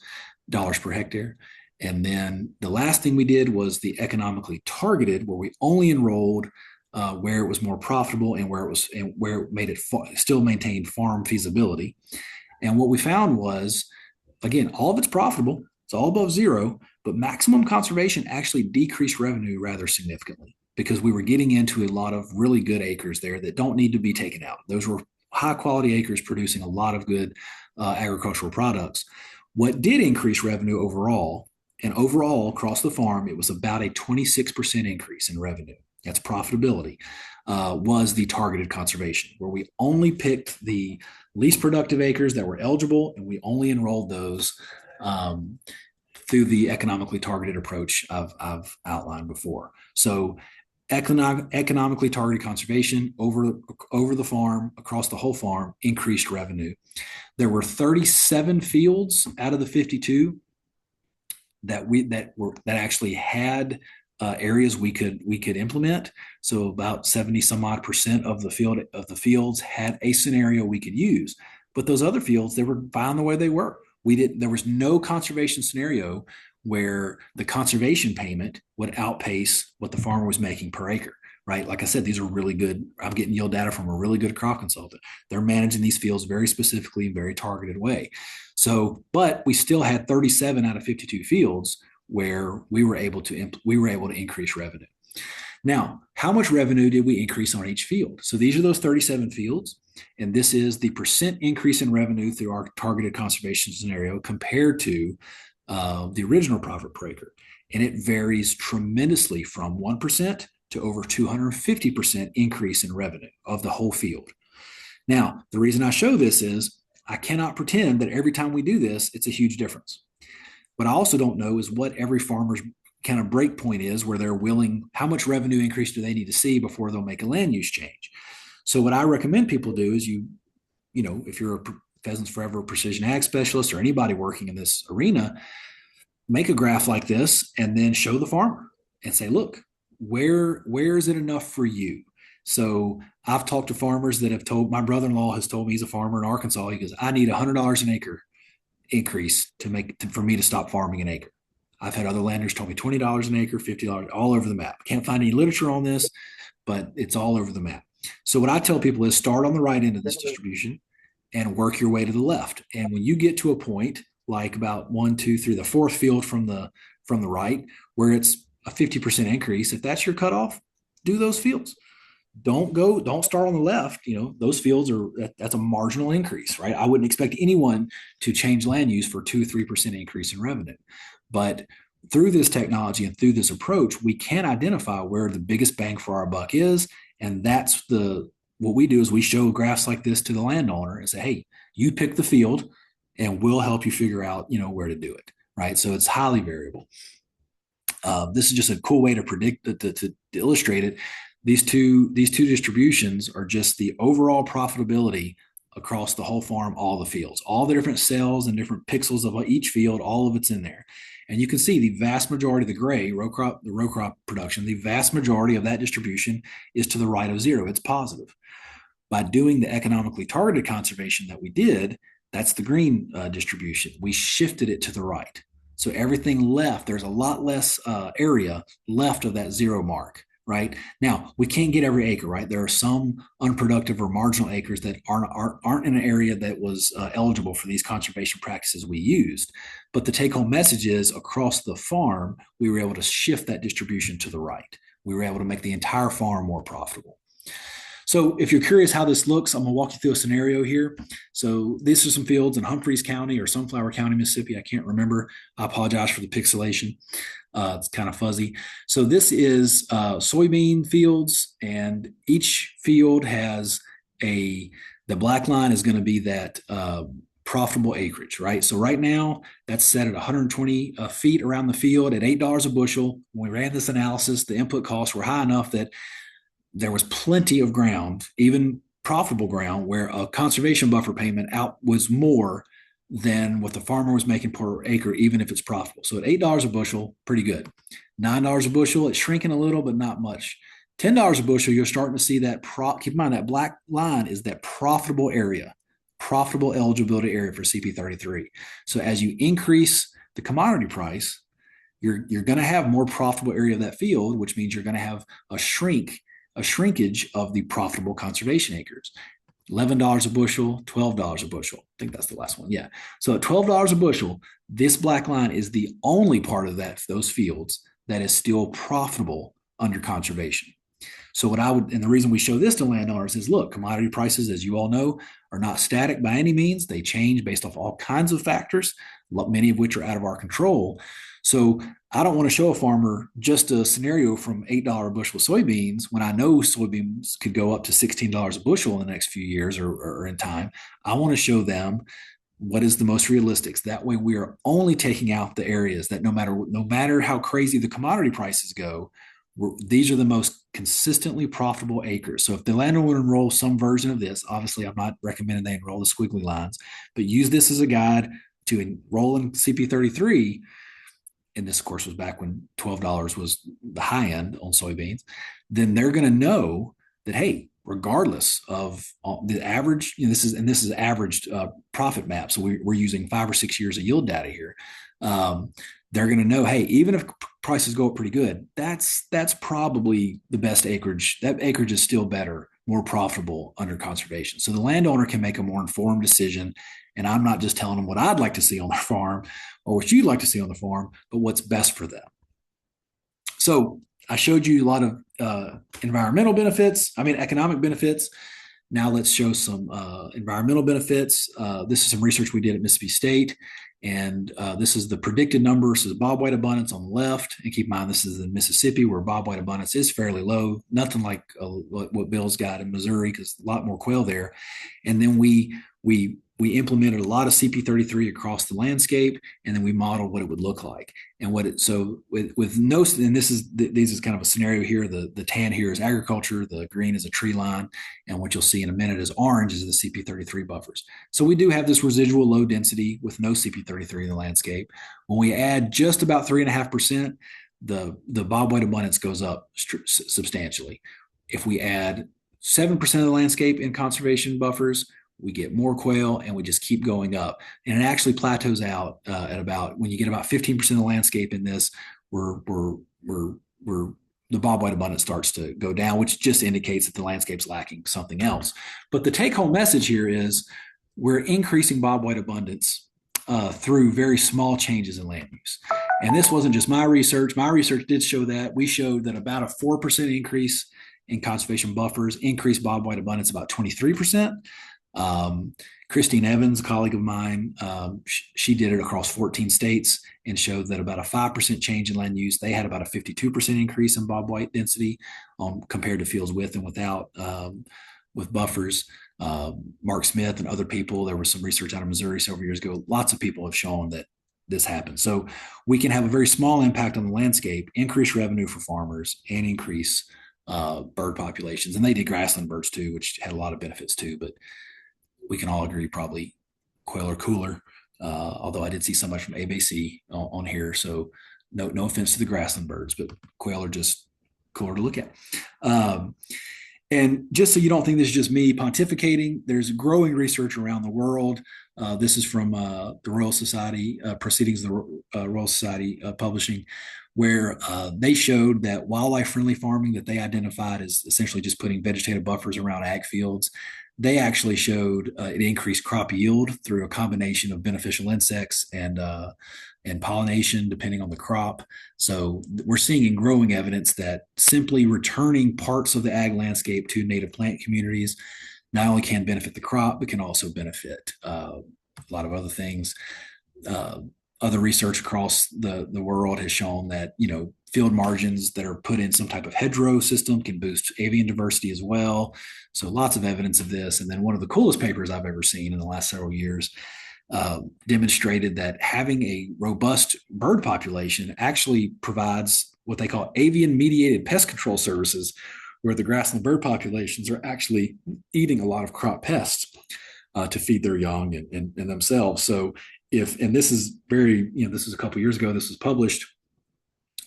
dollars per hectare. And then the last thing we did was the economically targeted, where we only enrolled where it was more profitable and where it made it still maintained farm feasibility. And what we found was, again, all of it's profitable. It's all above zero, but maximum conservation actually decreased revenue rather significantly, because we were getting into a lot of really good acres there that don't need to be taken out. Those were high quality acres producing a lot of good agricultural products. What did increase revenue overall, and overall across the farm, it was about a 26% increase in revenue. That's profitability, was the targeted conservation, where we only picked the least productive acres that were eligible, and we only enrolled those through the economically targeted approach I've outlined before. So economically targeted conservation over the farm, across the whole farm, increased revenue. There were 37 fields out of the 52 that actually had areas we could implement. So about 70 some odd percent of the fields had a scenario we could use. But those other fields, they were fine the way they were. There was no conservation scenario where the conservation payment would outpace what the farmer was making per acre, right? Like I said, these are really good. I'm getting yield data from a really good crop consultant. They're managing these fields very specifically, very targeted way. So, but we still had 37 out of 52 fields where we were able to increase revenue. Now, how much revenue did we increase on each field? So these are those 37 fields, and this is the percent increase in revenue through our targeted conservation scenario compared to the original profit per acre. And it varies tremendously from 1% to over 250% increase in revenue of the whole field. Now, the reason I show this is I cannot pretend that every time we do this, it's a huge difference. What I also don't know is what every farmer's kind of break point is, where they're willing, how much revenue increase do they need to see before they'll make a land use change? So what I recommend people do is if you're a Pheasants Forever precision ag specialist or anybody working in this arena, make a graph like this and then show the farmer and say, look, where is it enough for you? So I've talked to farmers that have told, my brother-in-law has told me, he's a farmer in Arkansas. He goes, I need $100 an acre increase for me to stop farming an acre. I've had other landers tell me $20 an acre, $50, all over the map. Can't find any literature on this, but it's all over the map. So what I tell people is start on the right end of this distribution and work your way to the left. And when you get to a point like about 1, 2, 3, the fourth field from the right, where it's a 50% increase, if that's your cutoff, do those fields. Don't start on the left. Those fields that's a marginal increase, right? I wouldn't expect anyone to change land use for 2-3% increase in revenue. But through this technology and through this approach, we can identify where the biggest bang for our buck is. And that's what we do is we show graphs like this to the landowner and say, hey, you pick the field and we'll help you figure out, where to do it, right? So it's highly variable. This is just a cool way to predict to illustrate it. These two distributions are just the overall profitability across the whole farm, all the fields, all the different cells and different pixels of each field, all of it's in there. And you can see the vast majority of the gray row crop production, the vast majority of that distribution is to the right of zero. It's positive. By doing the economically targeted conservation that we did, that's the green distribution. We shifted it to the right. So everything left, there's a lot less area left of that zero mark, right? Now, we can't get every acre, right? There are some unproductive or marginal acres that aren't in an area that was eligible for these conservation practices we used. But the take-home message is across the farm, we were able to shift that distribution to the right. We were able to make the entire farm more profitable. So if you're curious how this looks, I'm going to walk you through a scenario here. So these are some fields in Humphreys County or Sunflower County, Mississippi. I can't remember. I apologize for the pixelation. It's kind of fuzzy. So this is soybean fields, and each field has the black line is going to be that profitable acreage, right? So right now that's set at 120 feet around the field at $8 a bushel. When we ran this analysis, the input costs were high enough that there was plenty of ground, even profitable ground, where a conservation buffer payment out was more than what the farmer was making per acre, even if it's profitable. So at $8 a bushel, pretty good. $9 a bushel, it's shrinking a little, but not much. $10 a bushel, you're starting to see that. Keep in mind that black line is that profitable area, profitable eligibility area for CP33. So as you increase the commodity price, you're going to have more profitable area of that field, which means you're going to have a shrinkage of the profitable conservation acres. $11 a bushel, $12 a bushel. I think that's the last one. Yeah. So at $12 a bushel, this black line is the only part of those fields that is still profitable under conservation. So and the reason we show this to landowners is, look, commodity prices, as you all know, are not static by any means. They change based off all kinds of factors, many of which are out of our control. So I don't want to show a farmer just a scenario from $8 a bushel soybeans when I know soybeans could go up to $16 a bushel in the next few years or in time. I want to show them what is the most realistic. That way we are only taking out the areas that no matter how crazy the commodity prices go, these are the most consistently profitable acres. So if the landowner would enroll some version of this, obviously I'm not recommending they enroll the squiggly lines, but use this as a guide to enroll in CP33. And this, of course, was back when $12 was the high end on soybeans. Then they're going to know that, hey, regardless of the average, this is averaged profit map. So we're using 5 or 6 years of yield data here. They're going to know, hey, even if prices go up pretty good, that's probably the best acreage. That acreage is still better, more profitable under conservation. So the landowner can make a more informed decision. And I'm not just telling them what I'd like to see on their farm or what you'd like to see on the farm, but what's best for them. So I showed you a lot of economic benefits. Now let's show some environmental benefits. This is some research we did at Mississippi State. And this is the predicted number. So the bobwhite abundance on the left. And keep in mind, this is in Mississippi where bobwhite abundance is fairly low. Nothing like what Bill's got in Missouri, because a lot more quail there. And then we implemented a lot of CP33 across the landscape, and then we modeled what it would look like. And these is kind of a scenario here. The tan here is agriculture, the green is a tree line, and what you'll see in a minute is orange is the CP33 buffers. So we do have this residual low density with no CP33 in the landscape. When we add just about 3.5%, the bobwhite abundance goes up substantially. If we add 7% of the landscape in conservation buffers, we get more quail, and we just keep going up. And it actually plateaus out at about, when you get about 15% of the landscape in this, the bobwhite abundance starts to go down, which just indicates that the landscape's lacking something else. But the take-home message here is we're increasing bobwhite abundance through very small changes in land use. And this wasn't just my research. My research did show that. We showed that about a 4% increase in conservation buffers increased bobwhite abundance about 23%. Christine Evans, a colleague of mine, she did it across 14 states and showed that about a 5% change in land use, they had about a 52% increase in bobwhite density compared to fields with and without with buffers. Mark Smith and other people, there was some research out of Missouri several years ago. Lots of people have shown that this happens. So we can have a very small impact on the landscape, increase revenue for farmers, and increase bird populations. And they did grassland birds too, which had a lot of benefits too. But we can all agree probably quail are cooler, although I did see so much from ABC on here. So no offense to the grassland birds, but quail are just cooler to look at. And just so you don't think this is just me pontificating, there's growing research around the world. This is from the Royal Society, Proceedings of the Royal Society Publishing, where they showed that wildlife-friendly farming that they identified as essentially just putting vegetative buffers around ag fields, they actually showed an increased crop yield through a combination of beneficial insects and pollination, depending on the crop. So we're seeing in growing evidence that simply returning parts of the ag landscape to native plant communities not only can benefit the crop, but can also benefit a lot of other things. Uh, Other research across the world has shown that, field margins that are put in some type of hedgerow system can boost avian diversity as well. So lots of evidence of this. And then one of the coolest papers I've ever seen in the last several years demonstrated that having a robust bird population actually provides what they call avian mediated pest control services, where the grassland bird populations are actually eating a lot of crop pests to feed their young and themselves. So and this is this was a couple years ago, this was published.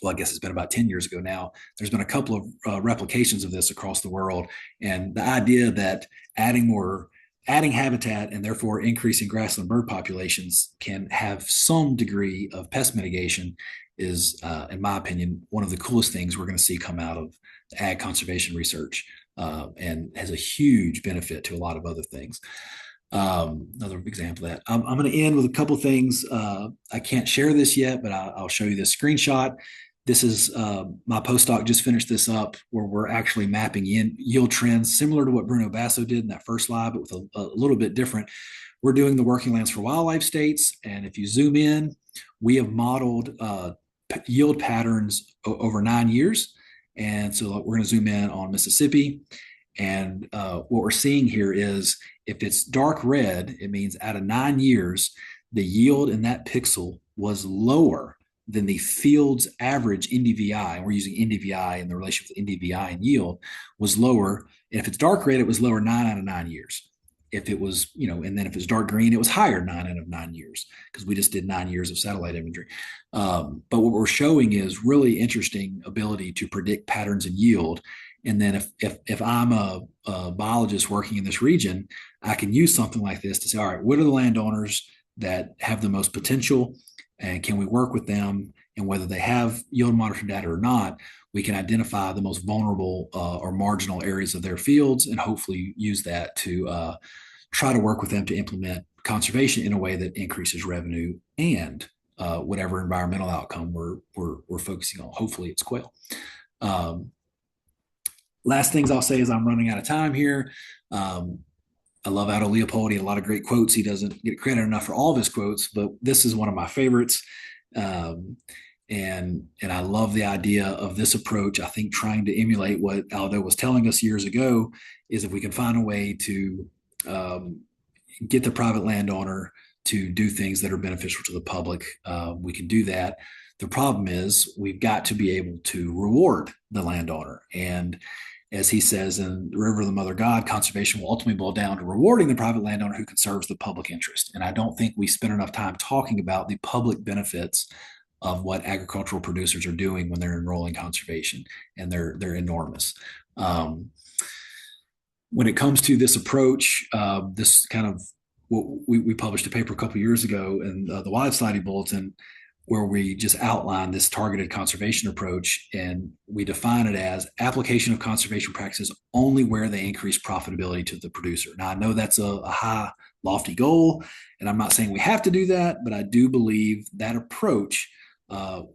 Well, I guess it's been about 10 years ago now. There's been a couple of replications of this across the world. And the idea that adding habitat and therefore increasing grassland bird populations can have some degree of pest mitigation is, in my opinion, one of the coolest things we're going to see come out of ag conservation research, and has a huge benefit to a lot of other things. Another example of that. I'm going to end with a couple of things. I can't share this yet, but I'll show you this screenshot. This is my postdoc just finished this up, where we're actually mapping in yield trends similar to what Bruno Basso did in that first slide, but with a little bit different. We're doing the working lands for wildlife states. And if you zoom in, we have modeled yield patterns over 9 years. And so we're going to zoom in on Mississippi. And what we're seeing here is if it's dark red, it means out of 9 years, the yield in that pixel was lower than the field's average NDVI. And we're using NDVI in the relationship with NDVI and yield was lower. And if it's dark red, it was lower 9 out of 9 years. If it was, and then if it's dark green, it was higher 9 out of 9 years, because we just did 9 years of satellite imagery. But what we're showing is really interesting ability to predict patterns in yield. And then if I'm a biologist working in this region, I can use something like this to say, all right, what are the landowners that have the most potential, and can we work with them? And whether they have yield monitoring data or not, we can identify the most vulnerable or marginal areas of their fields, and hopefully use that to try to work with them to implement conservation in a way that increases revenue and whatever environmental outcome we're focusing on. Hopefully it's quail. Last things I'll say is I'm running out of time here. I love Aldo Leopold. He had a lot of great quotes. He doesn't get credit enough for all of his quotes, but this is one of my favorites. And I love the idea of this approach. I think trying to emulate what Aldo was telling us years ago is, if we can find a way to get the private landowner to do things that are beneficial to the public, we can do that. The problem is we've got to be able to reward the landowner. And as he says in The River of the Mother God, conservation will ultimately boil down to rewarding the private landowner who conserves the public interest. And I don't think we spend enough time talking about the public benefits of what agricultural producers are doing when they're enrolling conservation, and they're enormous. When it comes to this approach, this kind of we published a paper a couple of years ago in the Wildlife Society Bulletin, where we just outline this targeted conservation approach, and we define it as application of conservation practices only where they increase profitability to the producer. Now, I know that's a high, lofty goal, and I'm not saying we have to do that, but I do believe that approach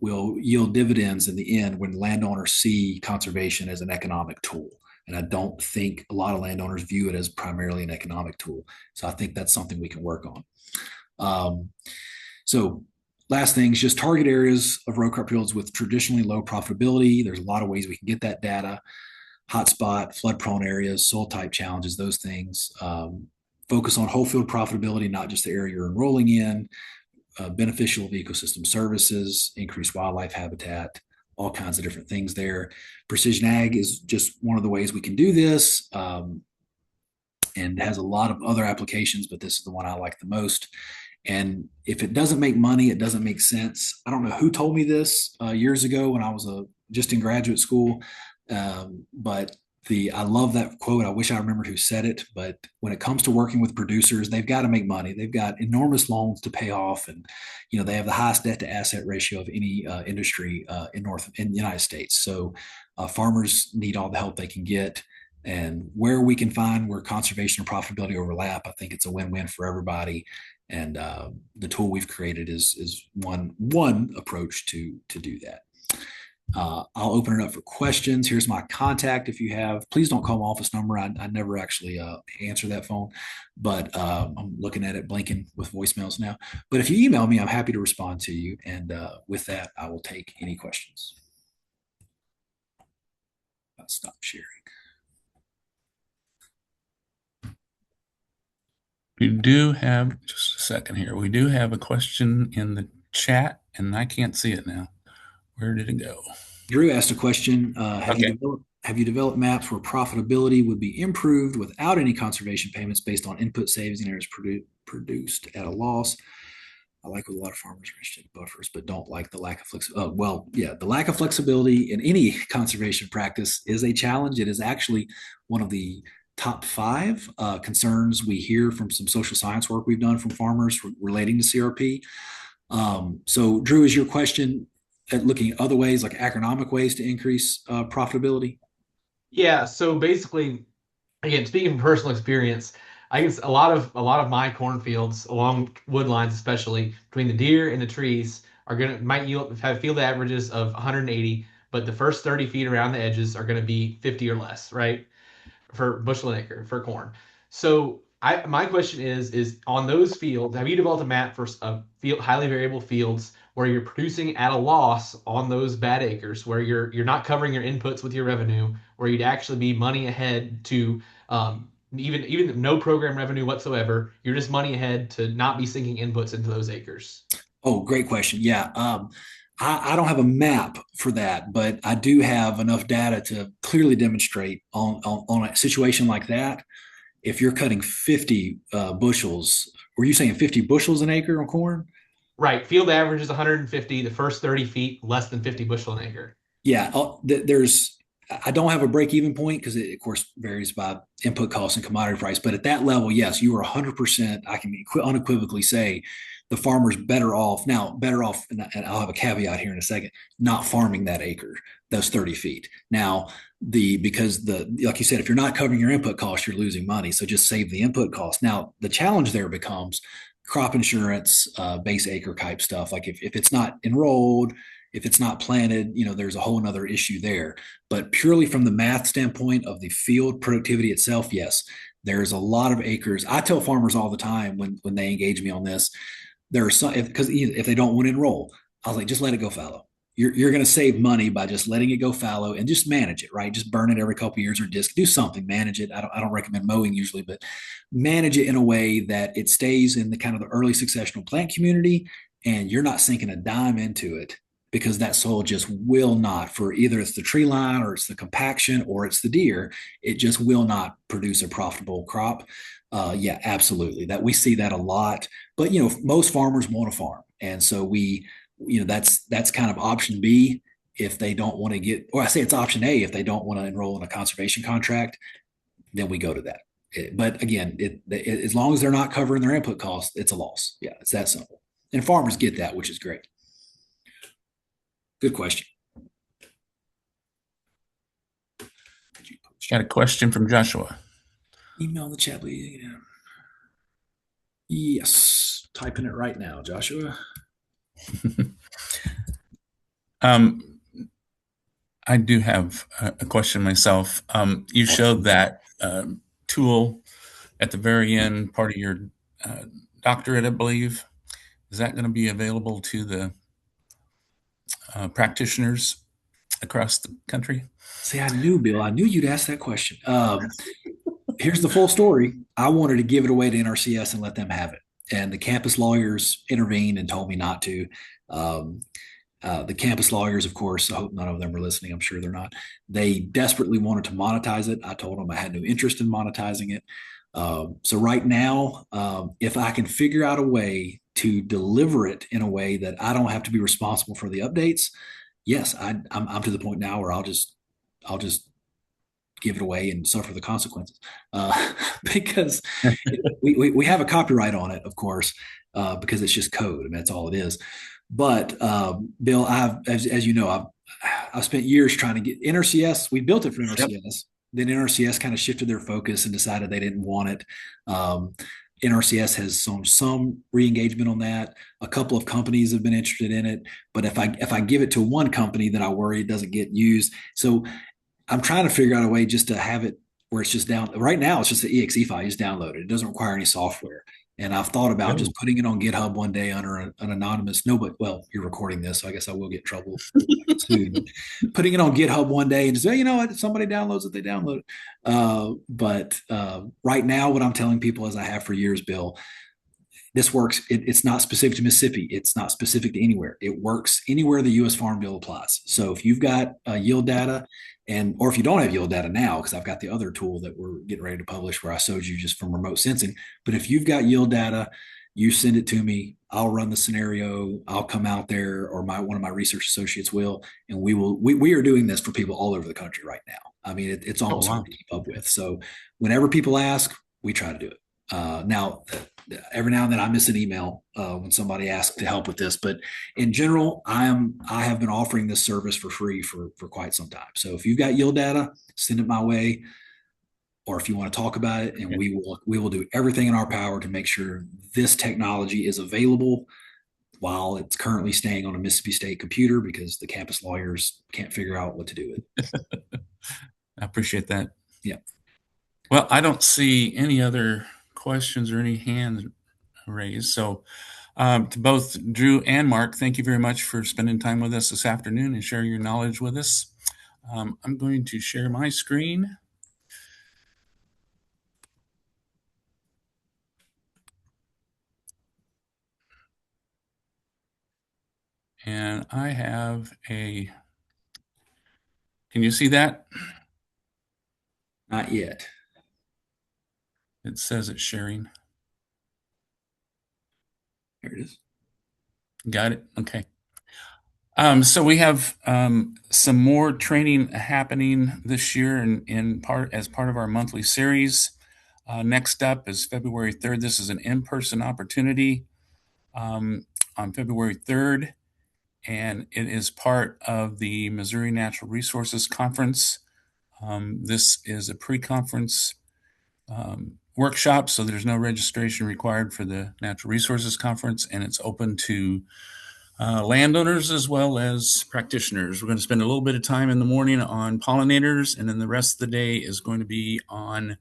will yield dividends in the end when landowners see conservation as an economic tool. And I don't think a lot of landowners view it as primarily an economic tool. So I think that's something we can work on. So last thing is just target areas of row crop fields with traditionally low profitability. There's a lot of ways we can get that data. Hotspot, flood prone areas, soil type challenges, those things. Focus on whole field profitability, not just the area you're enrolling in. Beneficial ecosystem services, increased wildlife habitat, all kinds of different things there. Precision ag is just one of the ways we can do this, and has a lot of other applications, but this is the one I like the most. And if it doesn't make money, it doesn't make sense. I don't know who told me this years ago when I was just in graduate school, but I love that quote. I wish I remembered who said it, but when it comes to working with producers, they've got to make money. They've got enormous loans to pay off, and they have the highest debt to asset ratio of any industry in the United States. So farmers need all the help they can get, and where we can find where conservation and profitability overlap, I think it's a win-win for everybody. And the tool we've created is one approach to do that. I'll open it up for questions. Here's my contact. If you have, please don't call my office number. I never actually answer that phone, but I'm looking at it blinking with voicemails now. But if you email me, I'm happy to respond to you. And with that, I will take any questions. I'll stop sharing. We do have, just a second here, we do have a question in the chat, and I can't see it now. Where did it go? Drew asked a question. Okay. Have you developed maps where profitability would be improved without any conservation payments based on input savings and areas produced at a loss? I like what a lot of farmers are interested in buffers, but don't like the lack of flexibility. The lack of flexibility in any conservation practice is a challenge. It is actually one of the top 5 concerns we hear from some social science work we've done from farmers relating to CRP. So, Drew, is your question at looking at other ways, like agronomic ways to increase profitability? Yeah. So basically, again, speaking from personal experience, I guess a lot of my cornfields along wood lines, especially between the deer and the trees, might have field averages of 180, but the first 30 feet around the edges are going to be 50 or less, right? For bushel an acre for corn. So my question is on those fields, have you developed a map for highly variable fields where you're producing at a loss on those bad acres, where you're not covering your inputs with your revenue, where you'd actually be money ahead to even no program revenue whatsoever, you're just money ahead to not be sinking inputs into those acres? Oh, great question. Yeah. I don't have a map for that, but I do have enough data to clearly demonstrate on a situation like that. If you're cutting 50 bushels, were you saying 50 bushels an acre on corn? Right. Field average is 150, the first 30 feet, less than 50 bushel an acre. Yeah. I don't have a break even point because it, of course, varies by input costs and commodity price. But at that level, yes, you are 100%. I can unequivocally say the farmer's better off now, and I'll have a caveat here in a second, not farming that acre, those 30 feet. Now, because like you said, if you're not covering your input costs, you're losing money. So just save the input cost. Now, the challenge there becomes crop insurance, base acre type stuff. Like if it's not enrolled, if it's not planted, there's a whole nother issue there. But purely from the math standpoint of the field productivity itself, yes, there's a lot of acres. I tell farmers all the time when they engage me on this, there are some, because if they don't want to enroll, I was like, just let it go fallow. You're going to save money by just letting it go fallow and just manage it, right? Just burn it every couple of years or do something, manage it. I don't recommend mowing usually, but manage it in a way that it stays in the kind of the early successional plant community, and you're not sinking a dime into it because that soil just will not, for either it's the tree line or it's the compaction or it's the deer, it just will not produce a profitable crop. Yeah, absolutely. That we see that a lot, but most farmers want to farm, and so that's kind of option B if they don't want to or I say it's option A if they don't want to enroll in a conservation contract, then we go to that. But again, as long as they're not covering their input costs, it's a loss. Yeah, it's that simple, and farmers get that, which is great. Good question. Got a question from Joshua. Email the chat, please. Yes, typing it right now, Joshua. I do have a question myself. You showed that tool at the very end, part of your doctorate, I believe. Is that going to be available to the practitioners across the country? See, Bill, I knew you'd ask that question. Here's the full story. I wanted to give it away to NRCS and let them have it. And the campus lawyers intervened and told me not to. The campus lawyers, of course, I hope none of them are listening. I'm sure they're not. They desperately wanted to monetize it. I told them I had no interest in monetizing it. So right now, if I can figure out a way to deliver it in a way that I don't have to be responsible for the updates, yes, I'm to the point now where I'll just give it away and suffer the consequences, because we have a copyright on it, of course, because it's just code and that's all it is. But Bill, as you know, I've spent years trying to get NRCS. We built it for Yep. NRCS. Then NRCS kind of shifted their focus and decided they didn't want it. NRCS has some re-engagement on that. A couple of companies have been interested in it, but if I give it to one company, then I worry it doesn't get used. So I'm trying to figure out a way just to have it where it's just down. Right now, it's just the exe file. You just download it. It doesn't require any software. And I've thought about just putting it on GitHub one day under an anonymous. No, but well, you're recording this, so I guess I will get in trouble soon. But putting it on GitHub one day and just say, you know what, if somebody downloads it, they download it. But right now, what I'm telling people, as I have for years, Bill, this works. It's not specific to Mississippi. It's not specific to anywhere. It works anywhere the U.S. Farm Bill applies. So if you've got yield data, or if you don't have yield data now, because I've got the other tool that we're getting ready to publish where I showed you just from remote sensing. But if you've got yield data, you send it to me. I'll run the scenario. I'll come out there, or one of my research associates will, and we are doing this for people all over the country right now. I mean, it's almost hard to keep up with. So whenever people ask, we try to do it. Now, every now and then I miss an email when somebody asks to help with this, but in general, I have been offering this service for free for quite some time. So if you've got yield data, send it my way, or if you want to talk about it, and we will do everything in our power to make sure this technology is available while it's currently staying on a Mississippi State computer, because the campus lawyers can't figure out what to do with it. I appreciate that. Yeah. Well, I don't see any other questions or any hands raised. So to both Drew and Mark, thank you very much for spending time with us this afternoon and sharing your knowledge with us. I'm going to share my screen. And I have can you see that? Not yet. It says it's sharing. There it is. Got it. Okay. So we have some more training happening this year as part of our monthly series. Next up is February 3rd. This is an in-person opportunity on February 3rd, and it is part of the Missouri Natural Resources Conference. This is a pre-conference workshop, so there's no registration required for the Natural Resources Conference, and it's open to landowners as well as practitioners. We're going to spend a little bit of time in the morning on pollinators, and then the rest of the day is going to be on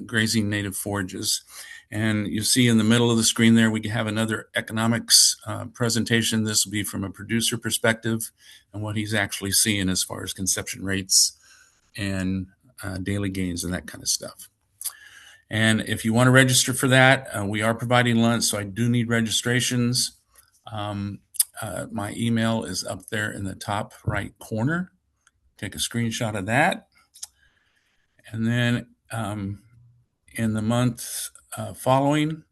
grazing native forages. And you see in the middle of the screen there, we have another economics presentation. This will be from a producer perspective and what he's actually seeing as far as conception rates and daily gains and that kind of stuff. And if you want to register for that, we are providing lunch, so I do need registrations. My email is up there in the top right corner. Take a screenshot of that. And then in the month following,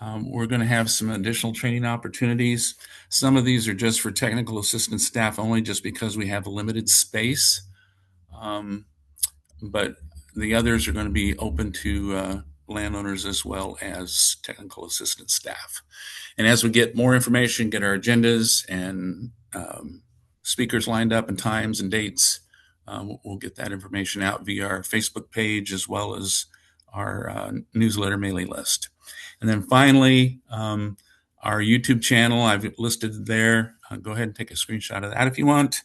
we're going to have some additional training opportunities. Some of these are just for technical assistant staff only, just because we have limited space. But the others are going to be open to landowners as well as technical assistant staff. And as we get more information, get our agendas and speakers lined up and times and dates, we'll get that information out via our Facebook page as well as our newsletter mailing list. And then finally, our YouTube channel, I've listed there. Go ahead and take a screenshot of that if you want.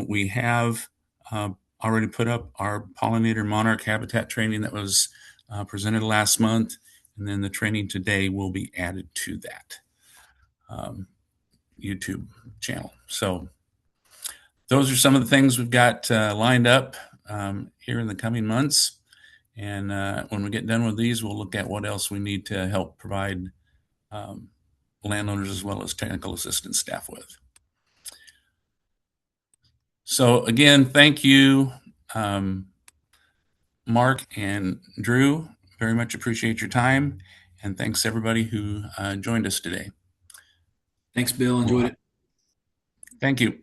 We have already put up our pollinator monarch habitat training that was presented last month. And then the training today will be added to that YouTube channel. So those are some of the things we've got lined up here in the coming months. And when we get done with these, we'll look at what else we need to help provide landowners as well as technical assistance staff with. So again, thank you, Mark and Drew. Very much appreciate your time. And thanks everybody who joined us today. Thanks, Bill. Enjoyed it. Thank you.